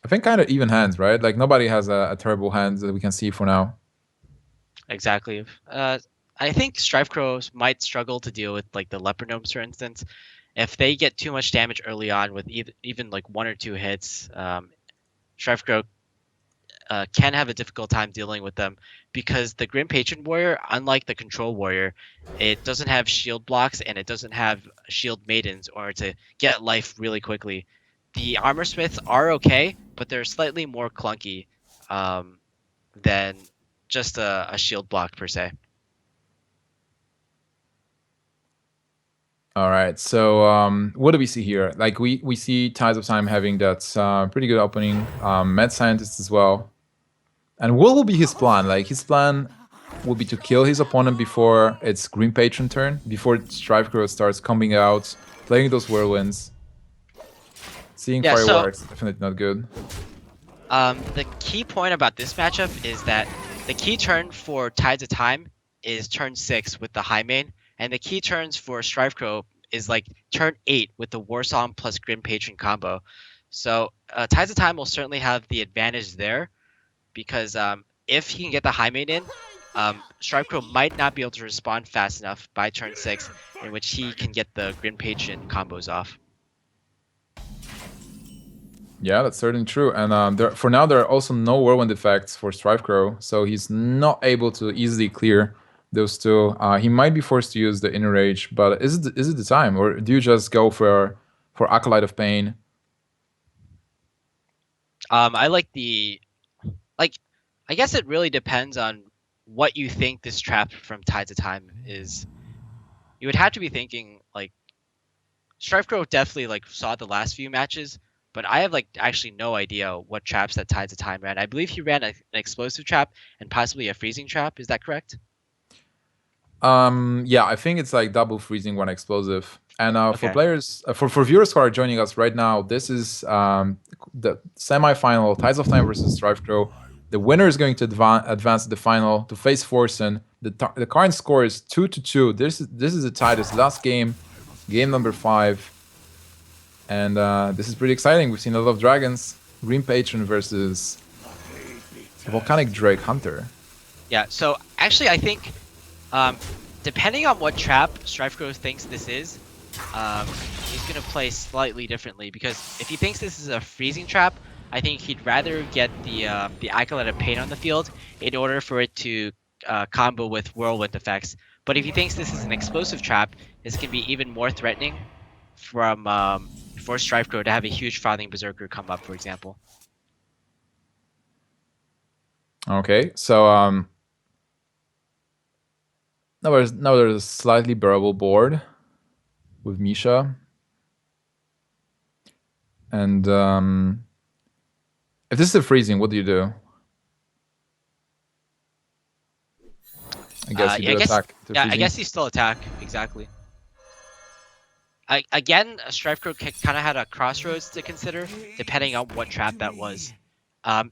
S1: I think kind of even hands, right? Like nobody has a terrible hand that we can see for now.
S2: Exactly. I think Strifecro might struggle to deal with like the Leper Gnomes, for instance. If they get too much damage early on with even like 1 or 2 hits, Strifecro can have a difficult time dealing with them because the Grim Patron Warrior, unlike the Control Warrior, it doesn't have shield blocks and it doesn't have shield maidens or to get life really quickly. The Armor Smiths are okay, but they're slightly more clunky than just a shield block per se.
S1: All right, so what do we see here? Like we see Tides of Time having that pretty good opening, Mad Scientist as well. And what will be his plan? Like his plan will be to kill his opponent before it's Green Patron turn, before Strifecro starts coming out, playing those Whirlwinds. Seeing Fireworks is definitely not good.
S2: The key point about this matchup is that the key turn for Tides of Time is turn 6 with the High Main. And the key turns for Strifecro is like turn 8 with the Warsaw plus Grim Patron combo. So Tides of Time will certainly have the advantage there because if he can get the High Main in, Strifecro might not be able to respond fast enough by turn 6 in which he can get the Grim Patron combos off.
S1: Yeah, that's certainly true. And for now, there are also no Whirlwind effects for Strifecro, so he's not able to easily clear those two. He might be forced to use the Inner Rage, but is it the time, or do you just go for Acolyte of Pain?
S2: I like I guess it really depends on what you think this trap from Tides of Time is. You would have to be thinking like Strifecro definitely like saw the last few matches, but I have like actually no idea what traps that Tides of Time ran. I believe he ran an explosive trap and possibly a freezing trap. Is that correct?
S1: Yeah, I think it's like double freezing, one explosive. And for
S2: Okay.
S1: players, for viewers who are joining us right now, this is the semifinal, Tides of Time versus Strifecro. The winner is going to advance to the final to face Forsen. The current score is 2-2. This is a tie. This last game, game number 5, and this is pretty exciting. We've seen a lot of dragons. Green Patron versus Volcanic Drake Hunter.
S2: Yeah. So actually, I think depending on what trap Strifecro thinks this is, he's gonna play slightly differently because if he thinks this is a freezing trap, I think he'd rather get the Acolyte of Pain on the field in order for it to combo with whirlwind effects. But if he thinks this is an explosive trap, this can be even more threatening from for Strifecro to have a huge Frothing Berserker come up, for example.
S1: Okay, so now there's a slightly bearable board with Misha. And if this is a freezing, what do you do? I guess you
S2: Yeah,
S1: do attack.
S2: I guess he still attack exactly. Again, Strifecro kind of had a crossroads to consider, depending on what trap that was.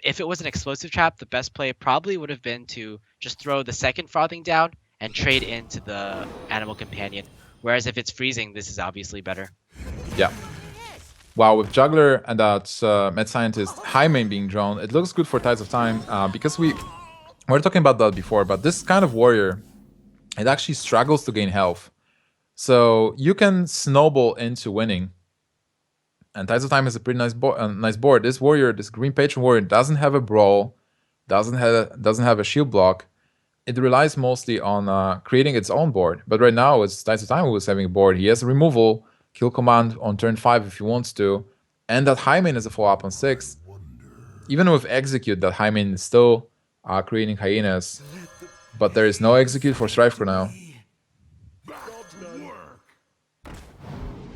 S2: If it was an explosive trap, the best play probably would have been to just throw the second frothing down and trade into the animal companion. Whereas if it's freezing, this is obviously better.
S1: Yeah. Wow, with Juggler and that Mad Scientist high main being drawn, it looks good for Tides of Time because we were talking about that before, but this kind of warrior, it actually struggles to gain health. So you can snowball into winning. And Tides of Time is a pretty nice board. This warrior, this Green Patron warrior, doesn't have a brawl, doesn't have a shield block. It relies mostly on creating its own board. But right now, it's Tides of Time who is having a board. He has a removal, kill command on turn 5 if he wants to, and that high main is a follow-up on 6. Even with execute, that high main is still creating hyenas. But there is no execute for Strife for now.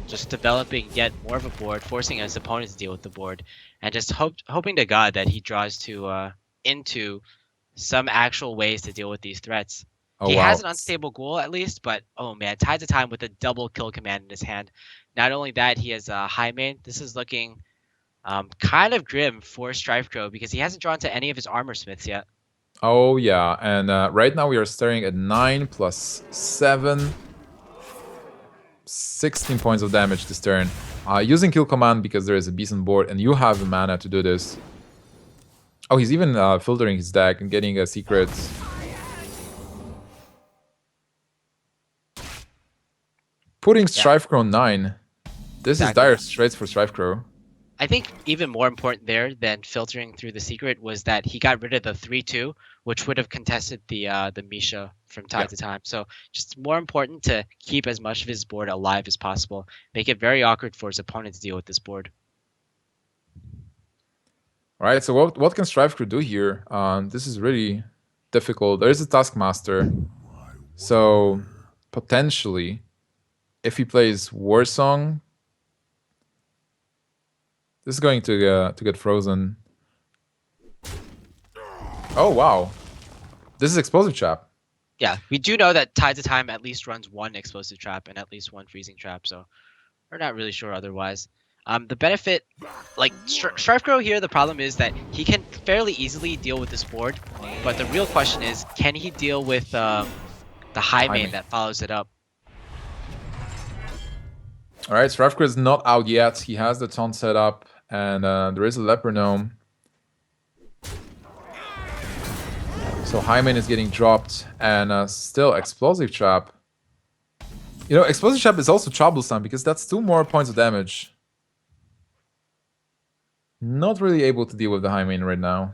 S2: Just developing yet more of a board, forcing his opponent to deal with the board, and just hoping to God that he draws to into some actual ways to deal with these threats.
S1: Oh,
S2: He
S1: wow.
S2: has an unstable goal at least, but oh man, Tides of Time with a double kill command in his hand. Not only that, he has a high main. This is looking kind of grim for Strifecro because he hasn't drawn to any of his armor smiths yet.
S1: Oh, yeah. And right now we are staring at 9 plus 7. 16 points of damage this turn. Using kill command because there is a beast on board and you have the mana to do this. Oh, he's even filtering his deck and getting a secret. Putting Strifecro 9. This is dire straits for Strifecro.
S2: I think even more important there than filtering through the secret was that he got rid of the 3-2, which would have contested the Misha from Tides of Time. So just more important to keep as much of his board alive as possible. Make it very awkward for his opponent to deal with this board.
S1: All right, so what can Strifecro do here? This is really difficult. There is a Taskmaster. So potentially, if he plays Warsong, this is going to get frozen. Oh, wow. This is Explosive Trap.
S2: Yeah, we do know that Tides of Time at least runs one explosive trap and at least one freezing trap, so we're not really sure otherwise. The benefit, like Strifecro here, the problem is that he can fairly easily deal with this board, but the real question is, can he deal with the high main that follows it up?
S1: All right, Strifecro is not out yet. He has the taunt set up, and there is a Leper Gnome. So Hyman is getting dropped, and still Explosive Trap. You know, Explosive Trap is also troublesome because that's 2 more points of damage. Not really able to deal with the Hyman right now.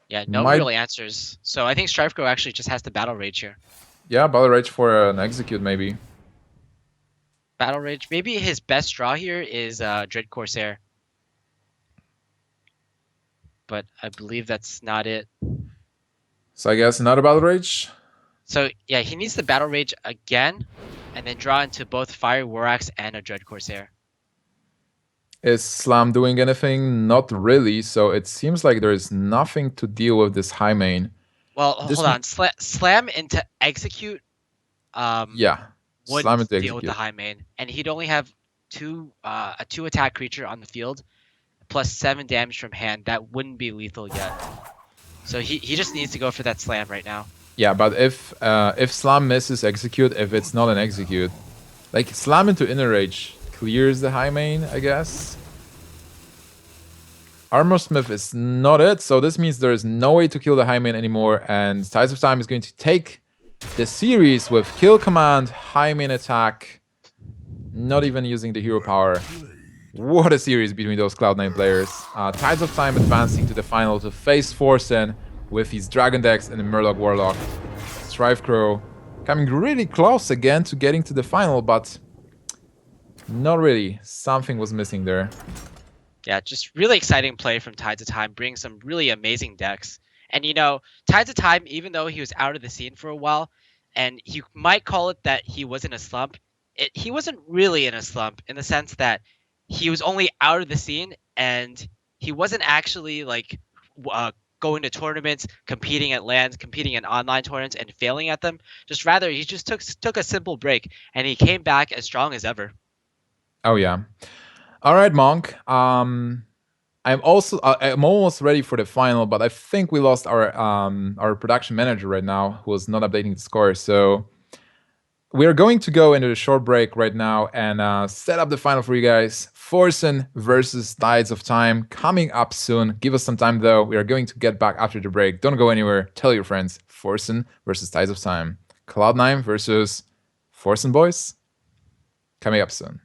S2: Yeah, no real answers. So I think Strifecro actually just has to Battle Rage here.
S1: Yeah, Battle Rage for an Execute maybe.
S2: Battle Rage. Maybe his best draw here is Dread Corsair. but I believe that's not it.
S1: So I guess not about Rage.
S2: So yeah, he needs the Battle Rage again, and then draw into both Fire War Axe and a Dread Corsair.
S1: Is Slam doing anything? Not really. So it seems like there is nothing to deal with this high main.
S2: Well,
S1: This
S2: hold on. Slam into Execute
S1: Yeah, Slam
S2: wouldn't
S1: into
S2: deal with the
S1: execute.
S2: high main, and he'd only have a 2 attack creature on the field, plus 7 damage from hand. That wouldn't be lethal yet. So he just needs to go for that slam right now.
S1: Yeah, but if Slam misses execute, if it's not an execute, like Slam into Inner Rage clears the high main, I guess. Armor Smith is not it, so this means there is no way to kill the high main anymore, and Tides of Time is going to take the series with kill command, high main attack, not even using the hero power. What a series between those Cloud9 players. Tides of Time advancing to the final to face Forsen with his Dragon decks and the Murloc Warlock. Strifecro coming really close again to getting to the final, but not really. Something was missing there.
S2: Yeah, just really exciting play from Tides of Time, bringing some really amazing decks. And you know, Tides of Time, even though he was out of the scene for a while, and you might call it that he was in a slump, he wasn't really in a slump in the sense that he was only out of the scene and he wasn't actually like going to tournaments, competing at lands, competing in online tournaments, and failing at them. Just rather, he just took a simple break and he came back as strong as ever.
S1: Oh yeah. All right, Monk. I'm almost ready for the final, but I think we lost our production manager right now, who is not updating the score. So we are going to go into the short break right now and set up the final for you guys. Forsen versus Tides of Time coming up soon. Give us some time though. We are going to get back after the break. Don't go anywhere. Tell your friends. Forsen versus Tides of Time. Cloud9 versus Forsen boys. Coming up soon.